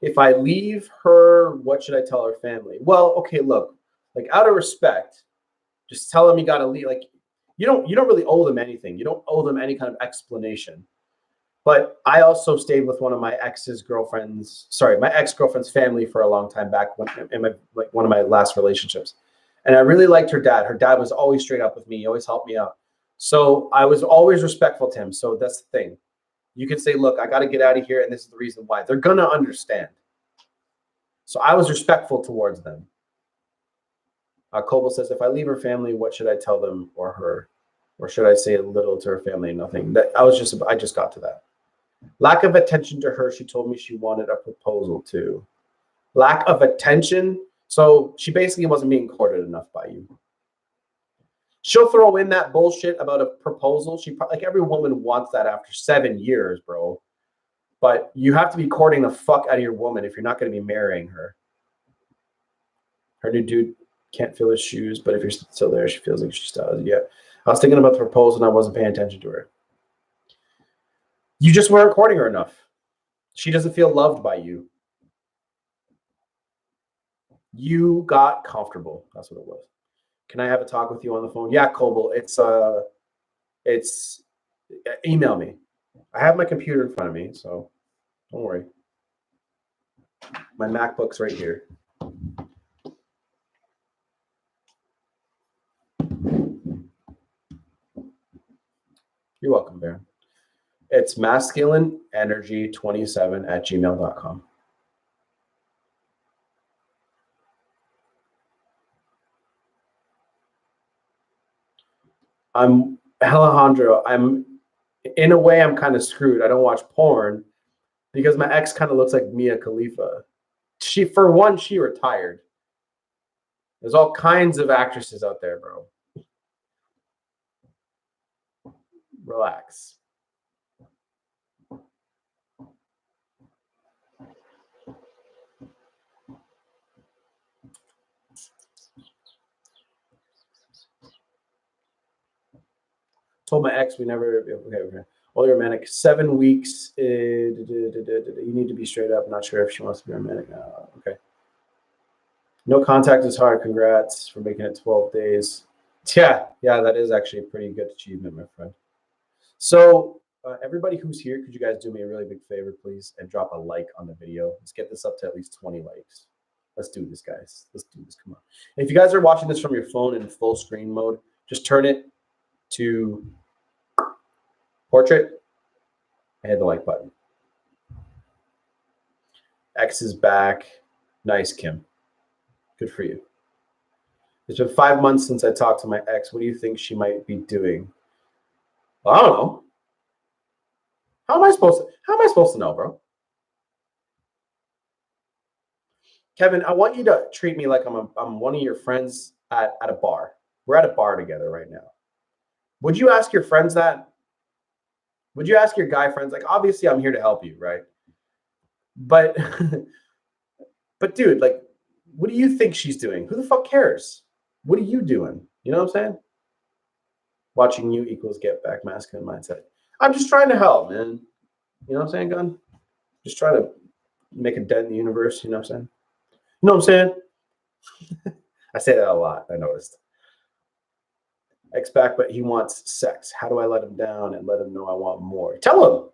If I leave her, what should I tell her family? Well, okay, look, like out of respect, just tell them you got to leave. Like you don't really owe them anything. You don't owe them any kind of explanation. But I also stayed with one of my my ex-girlfriend's family for a long time back in one of my last relationships. And I really liked her dad. Her dad was always straight up with me. He always helped me out. So I was always respectful to him. So that's the thing. You can say, look, I got to get out of here. And this is the reason why. They're going to understand. So I was respectful towards them. Koval says, if I leave her family, what should I tell them or her? Or should I say a little to her family and nothing? I just got to that. Lack of attention to her. She told me she wanted a proposal too. Lack of attention. So she basically wasn't being courted enough by you. She'll throw in that bullshit about a proposal. Like every woman wants that after 7 years, bro. But you have to be courting the fuck out of your woman if you're not going to be marrying her. Her new dude can't feel his shoes, but if you're still there, she feels like she still does. Yeah. I was thinking about the proposal and I wasn't paying attention to her. You just weren't courting her enough. She doesn't feel loved by you. You got comfortable. That's what it was. Can I have a talk with you on the phone? Yeah, Koval. It's email me. I have my computer in front of me, so don't worry. My MacBook's right here. You're welcome, Baron. It's masculineenergy27@gmail.com. Alejandro, in a way, I'm kind of screwed. I don't watch porn because my ex kind of looks like Mia Khalifa. She retired. There's all kinds of actresses out there, bro. Relax. Told my ex we never. Okay. Only romantic. 7 weeks. You need to be straight up. Not sure if she wants to be romantic. Okay. No contact is hard. Congrats for making it 12 days. Yeah, that is actually a pretty good achievement, my friend. So everybody who's here, could you guys do me a really big favor, please, and drop a like on the video? Let's get this up to at least 20 likes. Let's do this, guys. Let's do this. Come on. And if you guys are watching this from your phone in full screen mode, just turn it to portrait and hit the like button. X is back. Nice, Kim. Good for you. It's been 5 months since I talked to my ex. What do you think she might be doing? Well, I don't know. How am I supposed to know, bro? Kevin, I want you to treat me like I'm one of your friends at a bar. We're at a bar together right now. Would you ask your friends that? Would you ask your guy friends? Like, obviously, I'm here to help you, right? But, but dude, like, what do you think she's doing? Who the fuck cares? What are you doing? You know what I'm saying? Watching you equals get back masculine mindset. I'm just trying to help, man. You know what I'm saying, Gun? Just trying to make a dent in the universe. You know what I'm saying? You know what I'm saying? I say that a lot, I noticed. X back, but he wants sex. How do I let him down and let him know I want more? Tell him.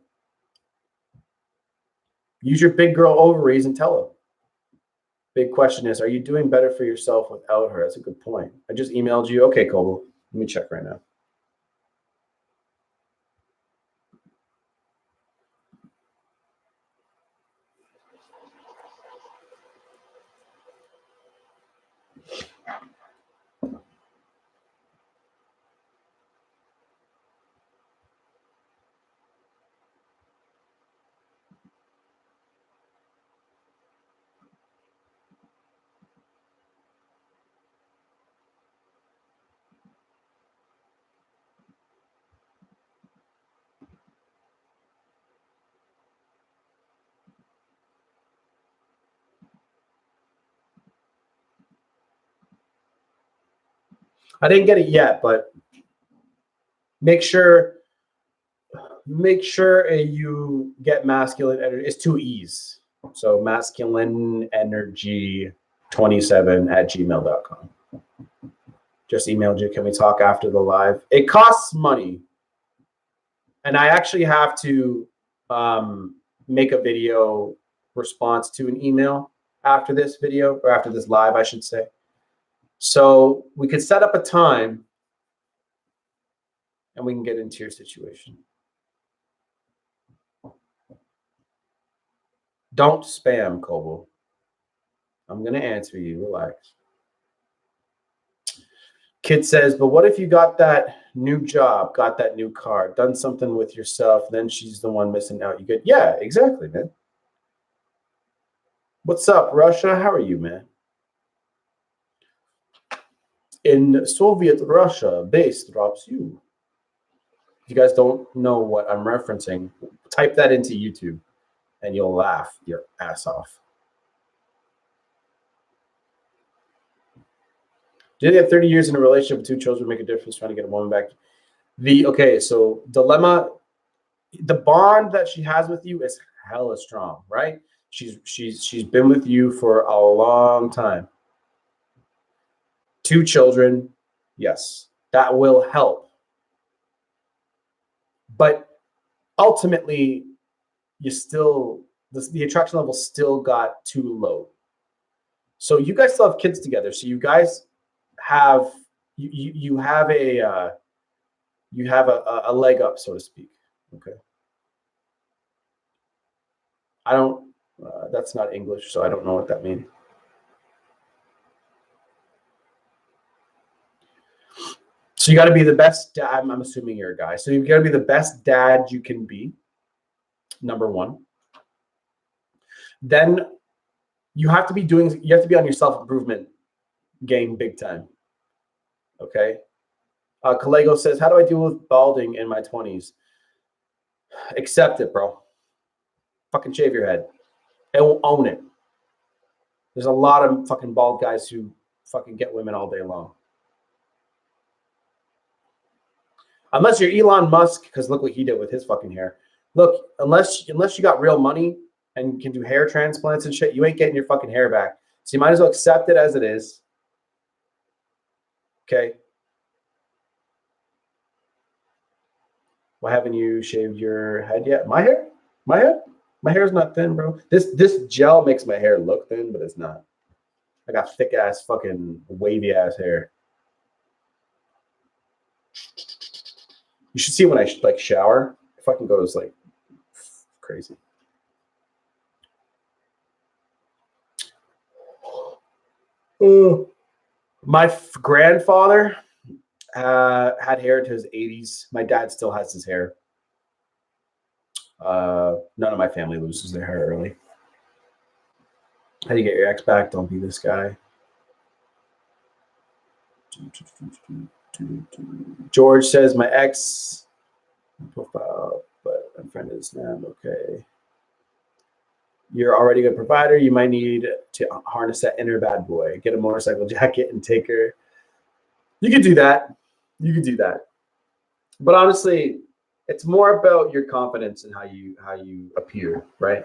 Use your big girl ovaries and tell him. Big question is, are you doing better for yourself without her? That's a good point. I just emailed you. Okay, Kobo. Let me check right now. I didn't get it yet, but make sure you get masculine energy. It's 2 E's. So masculine energy 27@gmail.com. Just emailed you. Can we talk after the live? It costs money. And I actually have to make a video response to an email after this video, or after this live, I should say. So we could set up a time and we can get into your situation. Don't spam, Kobo. I'm going to answer you. Relax. Kid says, but what if you got that new job, got that new car, done something with yourself, then she's the one missing out? You get, yeah, exactly, man. What's up, Russia? How are you, man? In Soviet Russia, base drops you. If you guys don't know what I'm referencing, type that into YouTube and you'll laugh your ass off. Do you think that 30 years in a relationship with 2 children make a difference trying to get a woman back? Okay, so dilemma, the bond that she has with you is hella strong, right? She's been with you for a long time. 2 children, yes, that will help. But ultimately, you still, the attraction level still got too low. So you guys still have kids together. So you guys have you have a leg up, so to speak. Okay. I don't. That's not English, so I don't know what that means. So you got to be the best dad. I'm assuming you're a guy. So you got to be the best dad you can be. Number one. Then you have to be on your self-improvement game big time. Okay. Kalego says, how do I deal with balding in my 20s? Accept it, bro. Fucking shave your head. And own it. There's a lot of fucking bald guys who fucking get women all day long. Unless you're Elon Musk, because look what he did with his fucking hair. Look, unless you got real money and can do hair transplants and shit, you ain't getting your fucking hair back. So you might as well accept it as it is. Okay. Why haven't you shaved your head yet? My hair? My head? My hair's not thin, bro. This gel makes my hair look thin, but it's not. I got thick ass fucking wavy ass hair. You should see when I like shower. It fucking goes like crazy. My grandfather had hair to his 80s. My dad still has his hair. None of my family loses their hair early. How do you get your ex back? Don't be this guy. George says my ex profile, but my friend is now okay. You're already a provider. You might need to harness that inner bad boy. Get a motorcycle jacket and take her. You could do that. You could do that. But honestly, it's more about your confidence and how you appear, right?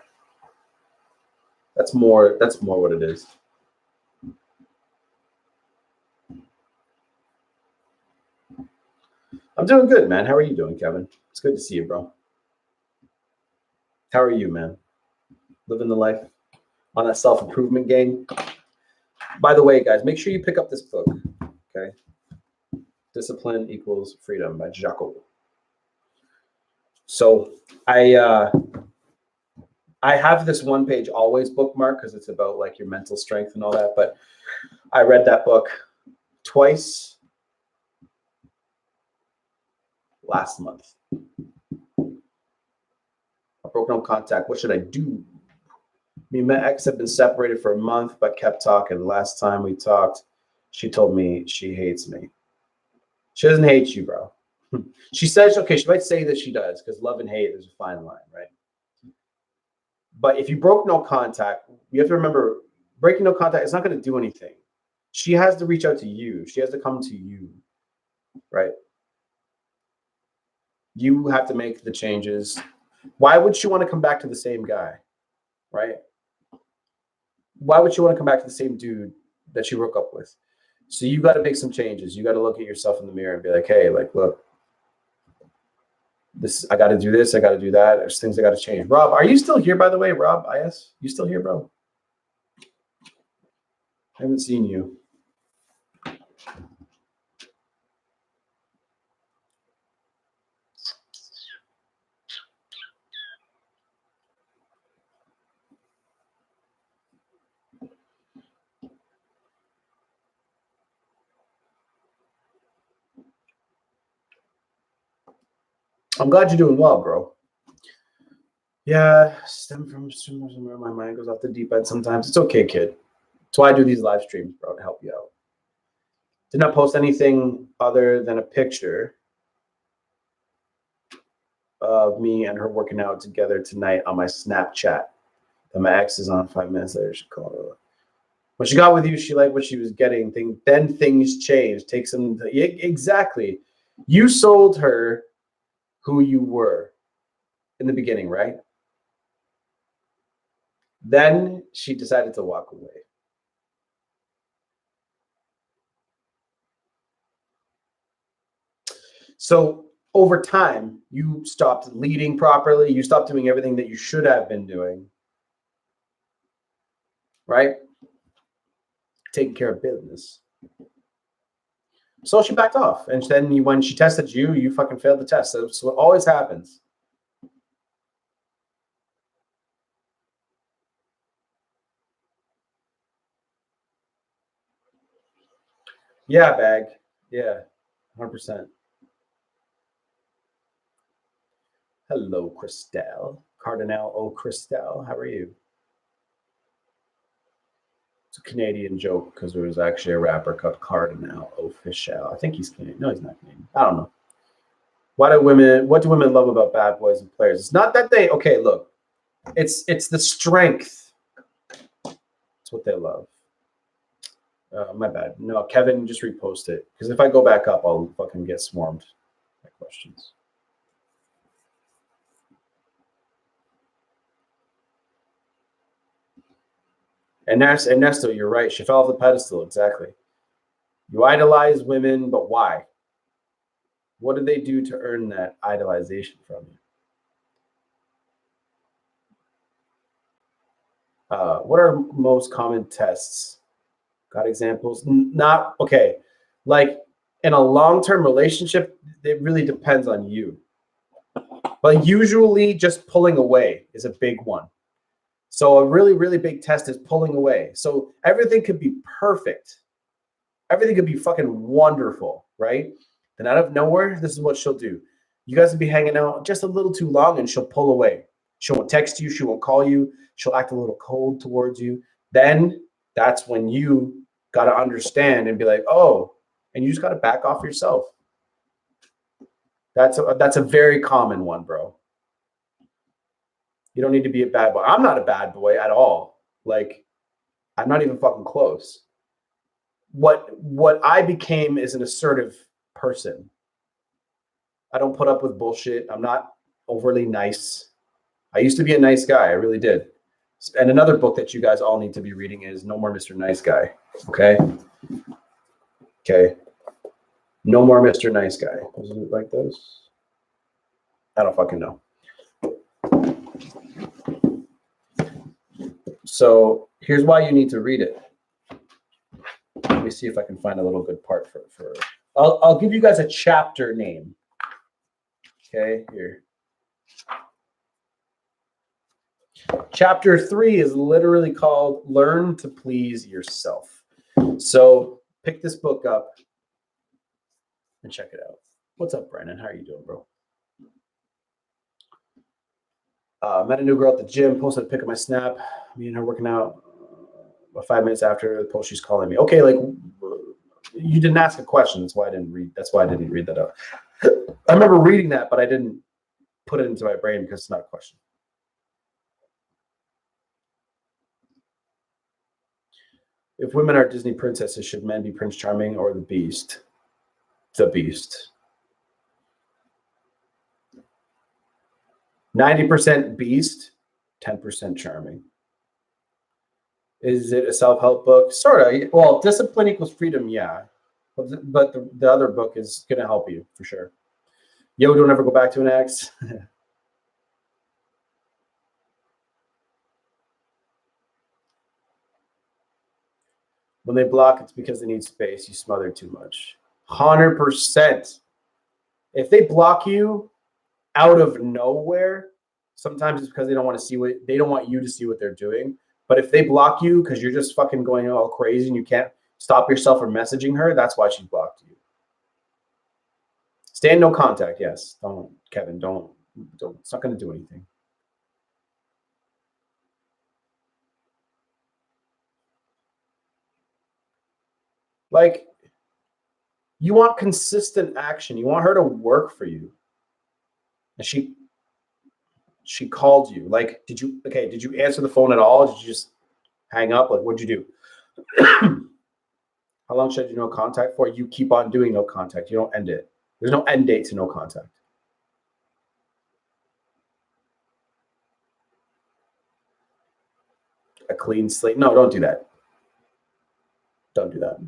That's more what it is. I'm doing good, man. How are you doing, Kevin? It's good to see you, bro. How are you, man? Living the life on that self-improvement game. By the way, guys, make sure you pick up this book, okay? Discipline Equals Freedom by Jocko. So I have this one page always bookmark because it's about like your mental strength and all that. But I read that book twice last month. I broke no contact. What should I do? Me and my ex have been separated for a month, but kept talking. Last time we talked, she told me she hates me. She doesn't hate you, bro. She says, okay, she might say that she does because love and hate is a fine line, right? But if you broke no contact, you have to remember breaking no contact is not going to do anything. She has to reach out to you. She has to come to you, right? You have to make the changes. Why would she want to come back to the same guy, right? Why would you want to come back to the same dude that she broke up with? So you got to make some changes. You got to look at yourself in the mirror and be like, hey, like, look, this, I got to do this. I got to do that. There's things I got to change. Rob, are you still here, by the way? Rob, IS, you still here, bro? I haven't seen you. I'm glad you're doing well, bro. Yeah, stem from where my mind goes off the deep end sometimes. It's okay, kid. That's why I do these live streams, bro, to help you out. Did not post anything other than a picture of me and her working out together tonight on my Snapchat. That my ex is on 5 minutes later. She called her. When she got with you, she liked what she was getting. Then things changed. Take some exactly. You sold her who you were in the beginning, right? Then she decided to walk away. So over time, you stopped leading properly. You stopped doing everything that you should have been doing, right? Taking care of business. So she backed off. And then when she tested you, you fucking failed the test. So what always happens. Yeah, bag. Yeah, 100%. Hello, Christelle. Cardinal O. Christelle. How are you? It's a Canadian joke because there was actually a rapper called Cardinal Official. I think he's Canadian. No, he's not Canadian. I don't know. What do women love about bad boys and players? It's not that they, okay, look, it's the strength. It's what they love. My bad. No, Kevin, just repost it. Because if I go back up, I'll fucking get swarmed by questions. And Ernesto, you're right. She fell off the pedestal. Exactly. You idolize women, but why? What did they do to earn that idolization from you? What are most common tests? Got examples? Not okay. Like in a long-term relationship, it really depends on you. But usually just pulling away is a big one. So a really, really big test is pulling away. So everything could be perfect. Everything could be fucking wonderful, right? Then out of nowhere, this is what she'll do. You guys will be hanging out just a little too long and she'll pull away. She won't text you. She won't call you. She'll act a little cold towards you. Then that's when you got to understand and be like, oh, and you just got to back off yourself. That's a very common one, bro. You don't need to be a bad boy. I'm not a bad boy at all. Like, I'm not even fucking close. What I became is an assertive person. I don't put up with bullshit. I'm not overly nice. I used to be a nice guy. I really did. And another book that you guys all need to be reading is No More Mr. Nice Guy. Okay? Okay. No More Mr. Nice Guy. Is it like those? I don't fucking know. So here's why you need to read it. Let me see if I can find a little good part for I'll give you guys a chapter name. Okay, here. Chapter 3 is literally called Learn to Please Yourself. So pick this book up and check it out. What's up, Brandon? How are you doing, bro? Met a new girl at the gym, posted a pic of my snap. Me and her working out. About 5 minutes after the post, she's calling me. Okay, like, you didn't ask a question. That's why I didn't read. That's why I didn't read that out. I remember reading that, but I didn't put it into my brain because it's not a question. If women are Disney princesses, should men be Prince Charming or the Beast? The Beast. 90% Beast, 10% Charming. Is it a self-help book? Sort of. Well, Discipline Equals Freedom, yeah. But the other book is going to help you for sure. Yo, don't ever go back to an ex. When they block, it's because they need space. You smother too much. 100%. If they block you out of nowhere, sometimes it's because they don't want you to see what they're doing. But if they block you because you're just fucking going all crazy and you can't stop yourself from messaging her, that's why she blocked you. Stay in no contact. Yes. Don't, Kevin, don't. It's not going to do anything. Like, you want consistent action. You want her to work for you. And she called you. Like, did you answer the phone at all? Did you just hang up? Like, what'd you do? How long should you no contact for? You keep on doing no contact. You don't end it. There's no end date to no contact. A clean slate. No, don't do that. Don't do that.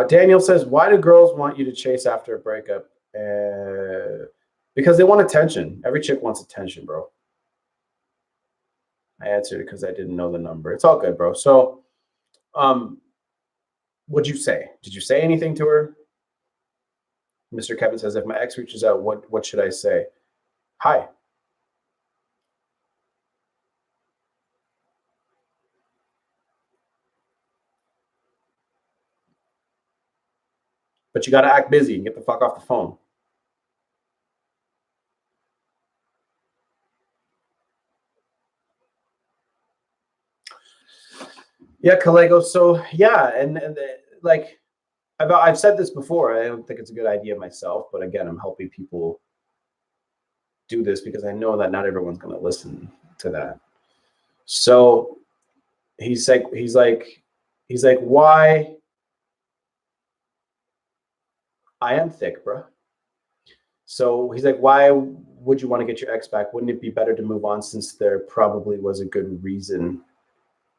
Daniel says, why do girls want you to chase after a breakup? Because they want attention. Every chick wants attention, bro. I answered it because I didn't know the number. It's all good, bro. So, what'd you say? Did you say anything to her? Mr. Kevin says, if my ex reaches out, what should I say? Hi. But you got to act busy and get the fuck off the phone. Yeah, Kalego. So yeah, and like I've said this before. I don't think it's a good idea myself, but again, I'm helping people do this because I know that not everyone's going to listen to that. So he's like, why? I am thick, bro. So he's like, why would you want to get your ex back? Wouldn't it be better to move on since there probably was a good reason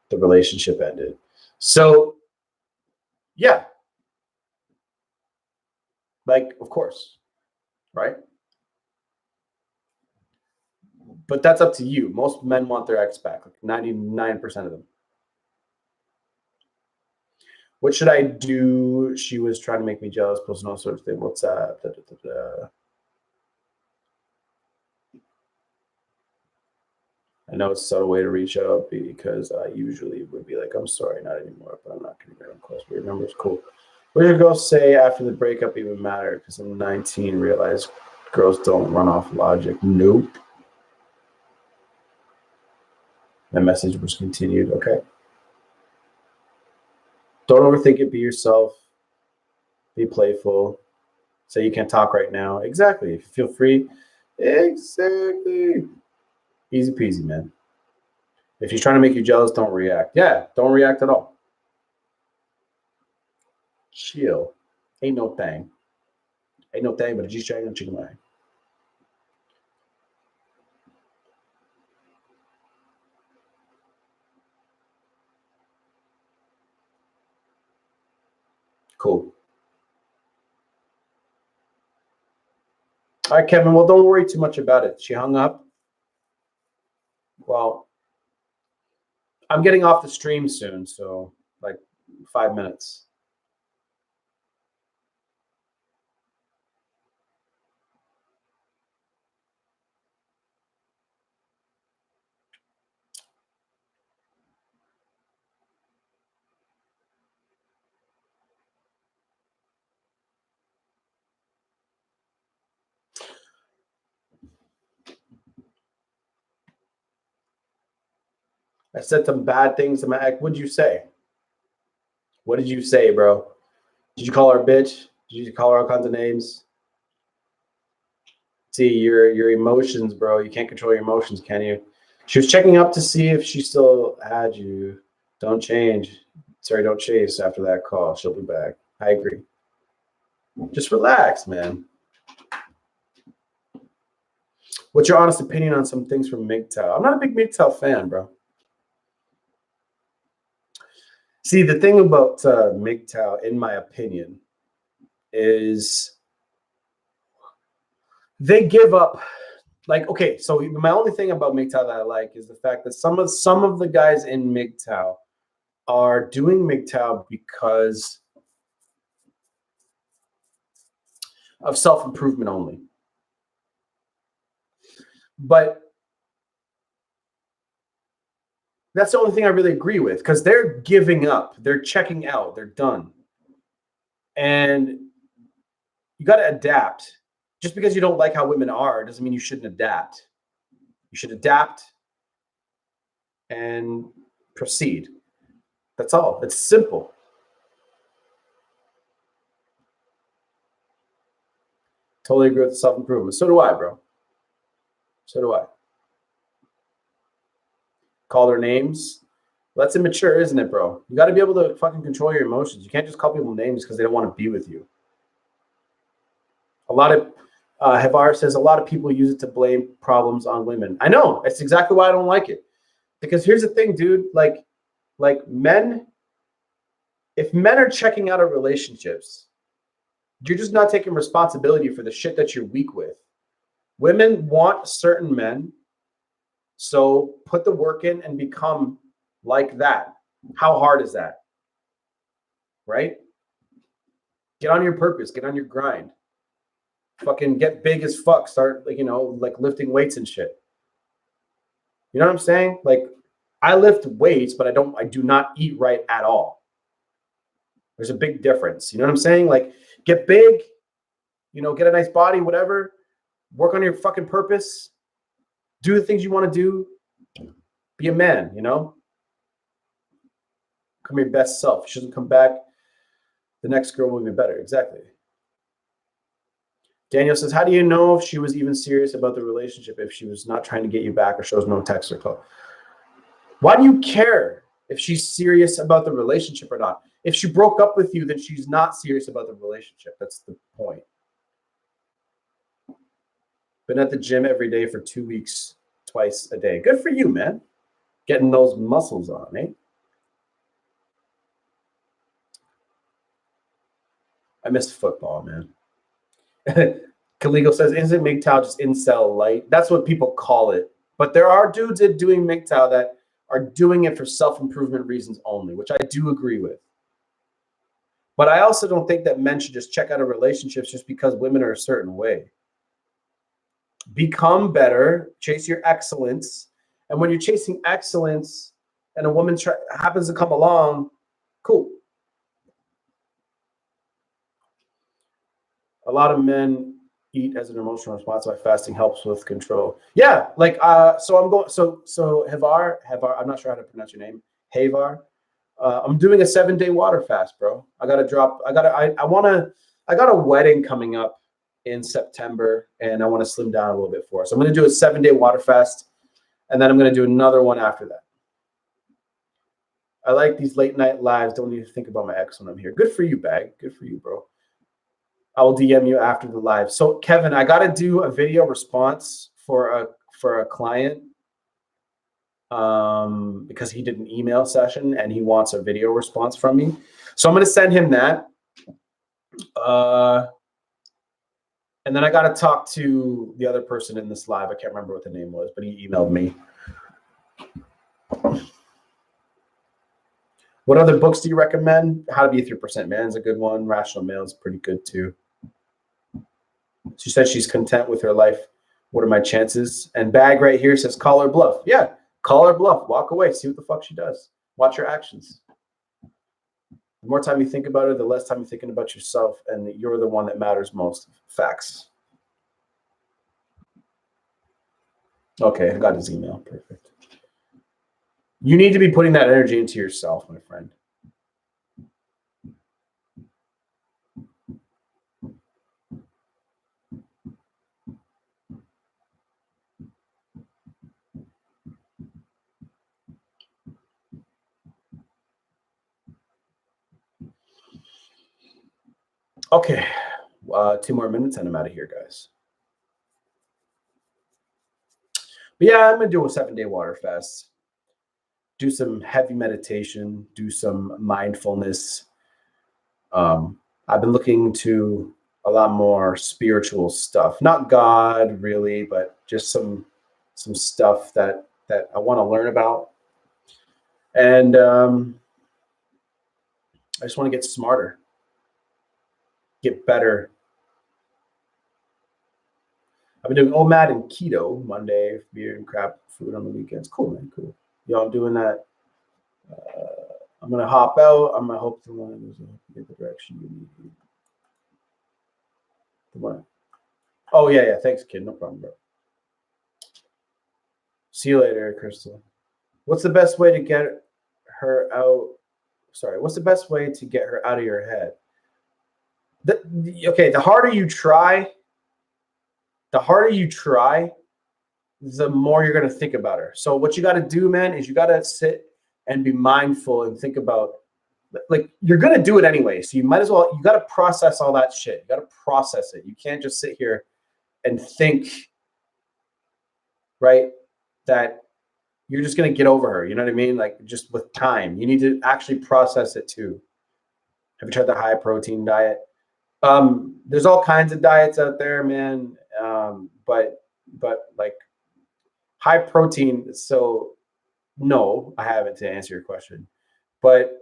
the relationship ended? So yeah, like, of course, right? But that's up to you. Most men want their ex back, like 99% of them. What should I do? She was trying to make me jealous, posting all sorts of things. WhatsApp. Da, da, da, da. I know it's a subtle way to reach out because I usually would be like, I'm sorry, not anymore, but I'm not going to get on close. Weird numbers, cool. What did your girl say after the breakup even mattered? Because I'm 19, realized girls don't run off logic. Nope. My message was continued. Okay. Don't overthink it. Be yourself. Be playful. Say you can't talk right now. Exactly. If you feel free. Exactly. Easy peasy, man. If he's trying to make you jealous, don't react. Yeah, don't react at all. Chill. Ain't no thing. Ain't no thing but a G-string and a chicken wing. Cool. All right, Kevin. Well, don't worry too much about it. She hung up. Well, I'm getting off the stream soon, so like 5 minutes. I said some bad things to my ex. What'd you say? What did you say, bro? Did you call her a bitch? Did you call her all kinds of names? See, your emotions, bro. You can't control your emotions, can you? She was checking up to see if she still had you. Don't change. Sorry, don't chase after that call. She'll be back. I agree. Just relax, man. What's your honest opinion on some things from MGTOW? I'm not a big MGTOW fan, bro. See, the thing about MGTOW, in my opinion, is they give up. Like, okay, so my only thing about MGTOW that I like is the fact that some of the guys in MGTOW are doing MGTOW because of self-improvement only. But that's the only thing I really agree with, because they're giving up, they're checking out, they're done. And you got to adapt. Just because you don't like how women are doesn't mean you shouldn't adapt. You should adapt and proceed. That's all. It's simple. Totally agree with self-improvement. So do I, bro. So do I. Call their names. That's immature, isn't it, bro? You got to be able to fucking control your emotions. You can't just call people names because they don't want to be with you. A lot of Havar says a lot of people use it to blame problems on women. I know. That's exactly why I don't like it. Because here's the thing, dude. Like men, if men are checking out of relationships, you're just not taking responsibility for the shit that you're weak with. Women want certain men, so put the work in and become like that. How hard is that? Right? Get on your purpose. Get on your grind. Fucking get big as fuck. Start like lifting weights and shit. You know what I'm saying? Like, I lift weights, but I do not eat right at all. There's a big difference. You know what I'm saying? Like, get big, get a nice body, whatever. Work on your fucking purpose. Do the things you want to do. Be a man, Come your best self. If she doesn't come back, the next girl will be better. Exactly. Daniel says, how do you know if she was even serious about the relationship if she was not trying to get you back or shows no text or call? Why do you care if she's serious about the relationship or not? If she broke up with you, then she's not serious about the relationship. That's the point. Been at the gym every day for 2 weeks, twice a day. Good for you, man. Getting those muscles on, eh? I miss football, man. Kaligo says, isn't MGTOW just incel light? That's what people call it. But there are dudes that doing MGTOW that are doing it for self-improvement reasons only, which I do agree with. But I also don't think that men should just check out of relationships just because women are a certain way. Become better, chase your excellence. And when you're chasing excellence and a woman happens to come along, cool. A lot of men eat as an emotional response by fasting helps with control. Yeah, so I'm going. So Havar. I'm not sure how to pronounce your name. Havar. I'm doing a 7-day water fast, bro. I got a wedding coming up in September, and I want to slim down a little bit for it. So I'm going to do a 7-day water fast, and then I'm going to do another one after that. I like these late night lives. Don't need to think about my ex when I'm here. Good for you, Bag. Good for you, bro. I will DM you after the live. So Kevin, I got to do a video response for a client because he did an email session and he wants a video response from me. So I'm going to send him that. And then I got to talk to the other person in this live. I can't remember what the name was, but he emailed me. What other books do you recommend? How to Be a 3% Man is a good one. Rational Male is pretty good too. She said she's content with her life. What are my chances? And Bag right here says call her bluff. Yeah, call her bluff. Walk away. See what the fuck she does. Watch her actions. The more time you think about her, the less time you're thinking about yourself, and you're the one that matters most. Facts. Okay, I got his email. Perfect. You need to be putting that energy into yourself, my friend. Okay, 2 more minutes and I'm out of here, guys. But yeah, I'm gonna do a 7-day water fast. Do some heavy meditation. Do some mindfulness. I've been looking to a lot more spiritual stuff. Not God really, but just some stuff that I want to learn about. And I just want to get smarter, get better. I've been doing OMAD and keto Monday, beer and crap food on the weekends. Cool, man, cool. Yo, I'm doing that. I'm gonna hop out. I'm gonna hope the one get the direction you need. The one. Oh yeah. Thanks, kid. No problem, bro. See you later, Crystal. What's the best way to get her out? Sorry, what's the best way to get her out of your head? The harder you try, the more you're going to think about her. So what you got to do, man, is you got to sit and be mindful and think about, like, you're going to do it anyway. So you might as well, you got to process all that shit. You got to process it. You can't just sit here and think, right, that you're just going to get over her. You know what I mean? Like, just with time, you need to actually process it too. Have you tried the high protein diet? There's all kinds of diets out there, man. But like high protein. So no, I haven't, to answer your question, but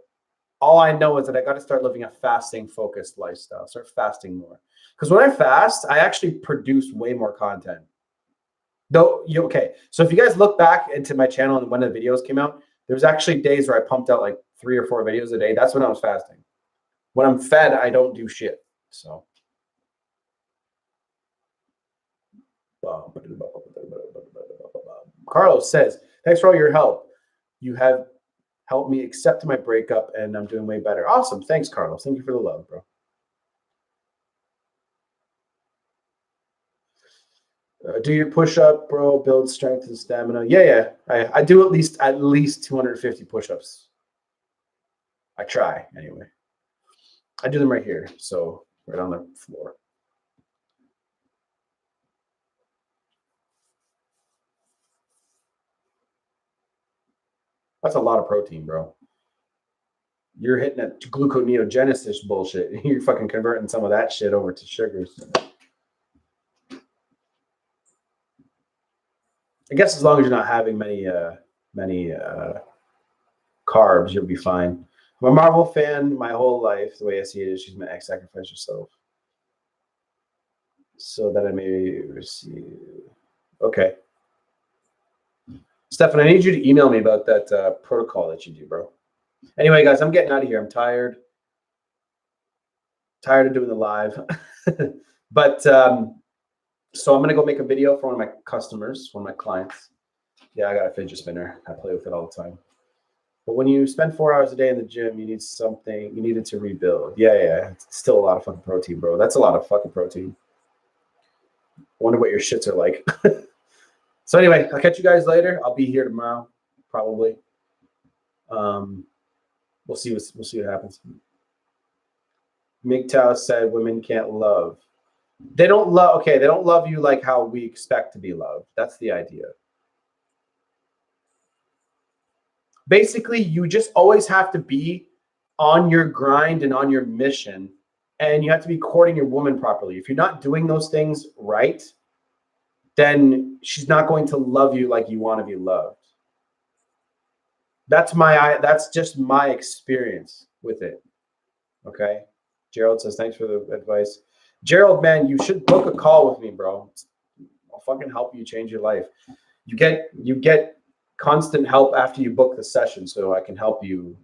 all I know is that I got to start living a fasting focused lifestyle, start fasting more. Because when I fast, I actually produce way more content. Okay. So if you guys look back into my channel and when the videos came out, there was actually days where I pumped out like 3 or 4 videos a day. That's when I was fasting. When I'm fed, I don't do shit. So Carlos says, thanks for all your help. You have helped me accept my breakup and I'm doing way better. Awesome. Thanks, Carlos. Thank you for the love, bro. Do your push-up, bro. Build strength and stamina. Yeah. I do at least 250 push-ups. I try anyway. I do them right here, so right on the floor. That's a lot of protein, bro. You're hitting that gluconeogenesis bullshit. You're fucking converting some of that shit over to sugars. I guess as long as you're not having many carbs, you'll be fine. I'm a Marvel fan my whole life. The way I see it is she's my ex, sacrifice yourself so that I may receive. Okay. Stefan, I need you to email me about that protocol that you do, bro. Anyway, guys, I'm getting out of here. I'm tired. Tired of doing the live. But so I'm going to go make a video for one of my customers, one of my clients. Yeah, I got a fidget spinner. I play with it all the time. But when you spend 4 hours a day in the gym, you need something. You need it to rebuild. Yeah. It's still a lot of fucking protein, bro. That's a lot of fucking protein. Wonder what your shits are like. So anyway, I'll catch you guys later. I'll be here tomorrow, probably. We'll see what happens. MGTOW said women can't love. They don't love. Okay, they don't love you like how we expect to be loved. That's the idea. Basically, you just always have to be on your grind and on your mission, and you have to be courting your woman properly. If you're not doing those things right, then she's not going to love you like you want to be loved. That's just my experience with it. Okay. Gerald says, thanks for the advice. Gerald, man, you should book a call with me, bro. I'll fucking help you change your life. You get constant help after you book the session, so I can help you,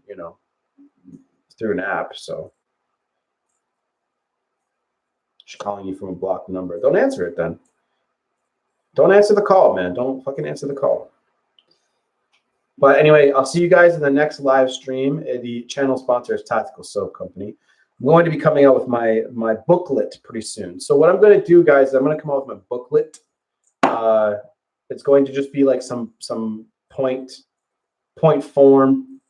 through an app. So she's calling you from a blocked number. Don't answer it then. Don't answer the call, man. Don't fucking answer the call. But anyway, I'll see you guys in the next live stream. The channel sponsor is Tactical Soap Company. I'm going to be coming out with my booklet pretty soon. So what I'm going to do, guys, is I'm going to come out with my booklet. It's going to just be like some point form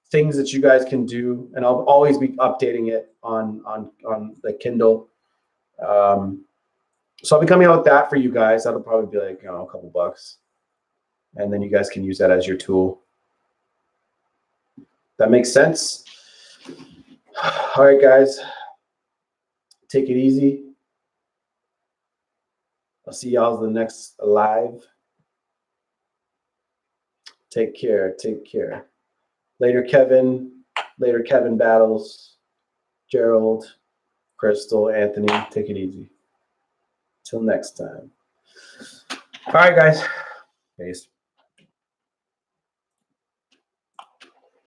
things that you guys can do, and I'll always be updating it on the Kindle. So I'll be coming out with that for you guys. That'll probably be like, a couple bucks. And then you guys can use that as your tool. That makes sense? All right, guys. Take it easy. I'll see y'all in the next live. Take care. Take care. Later, Kevin. Later, Kevin Battles. Gerald. Crystal. Anthony. Take it easy. Till next time. All right, guys. Peace.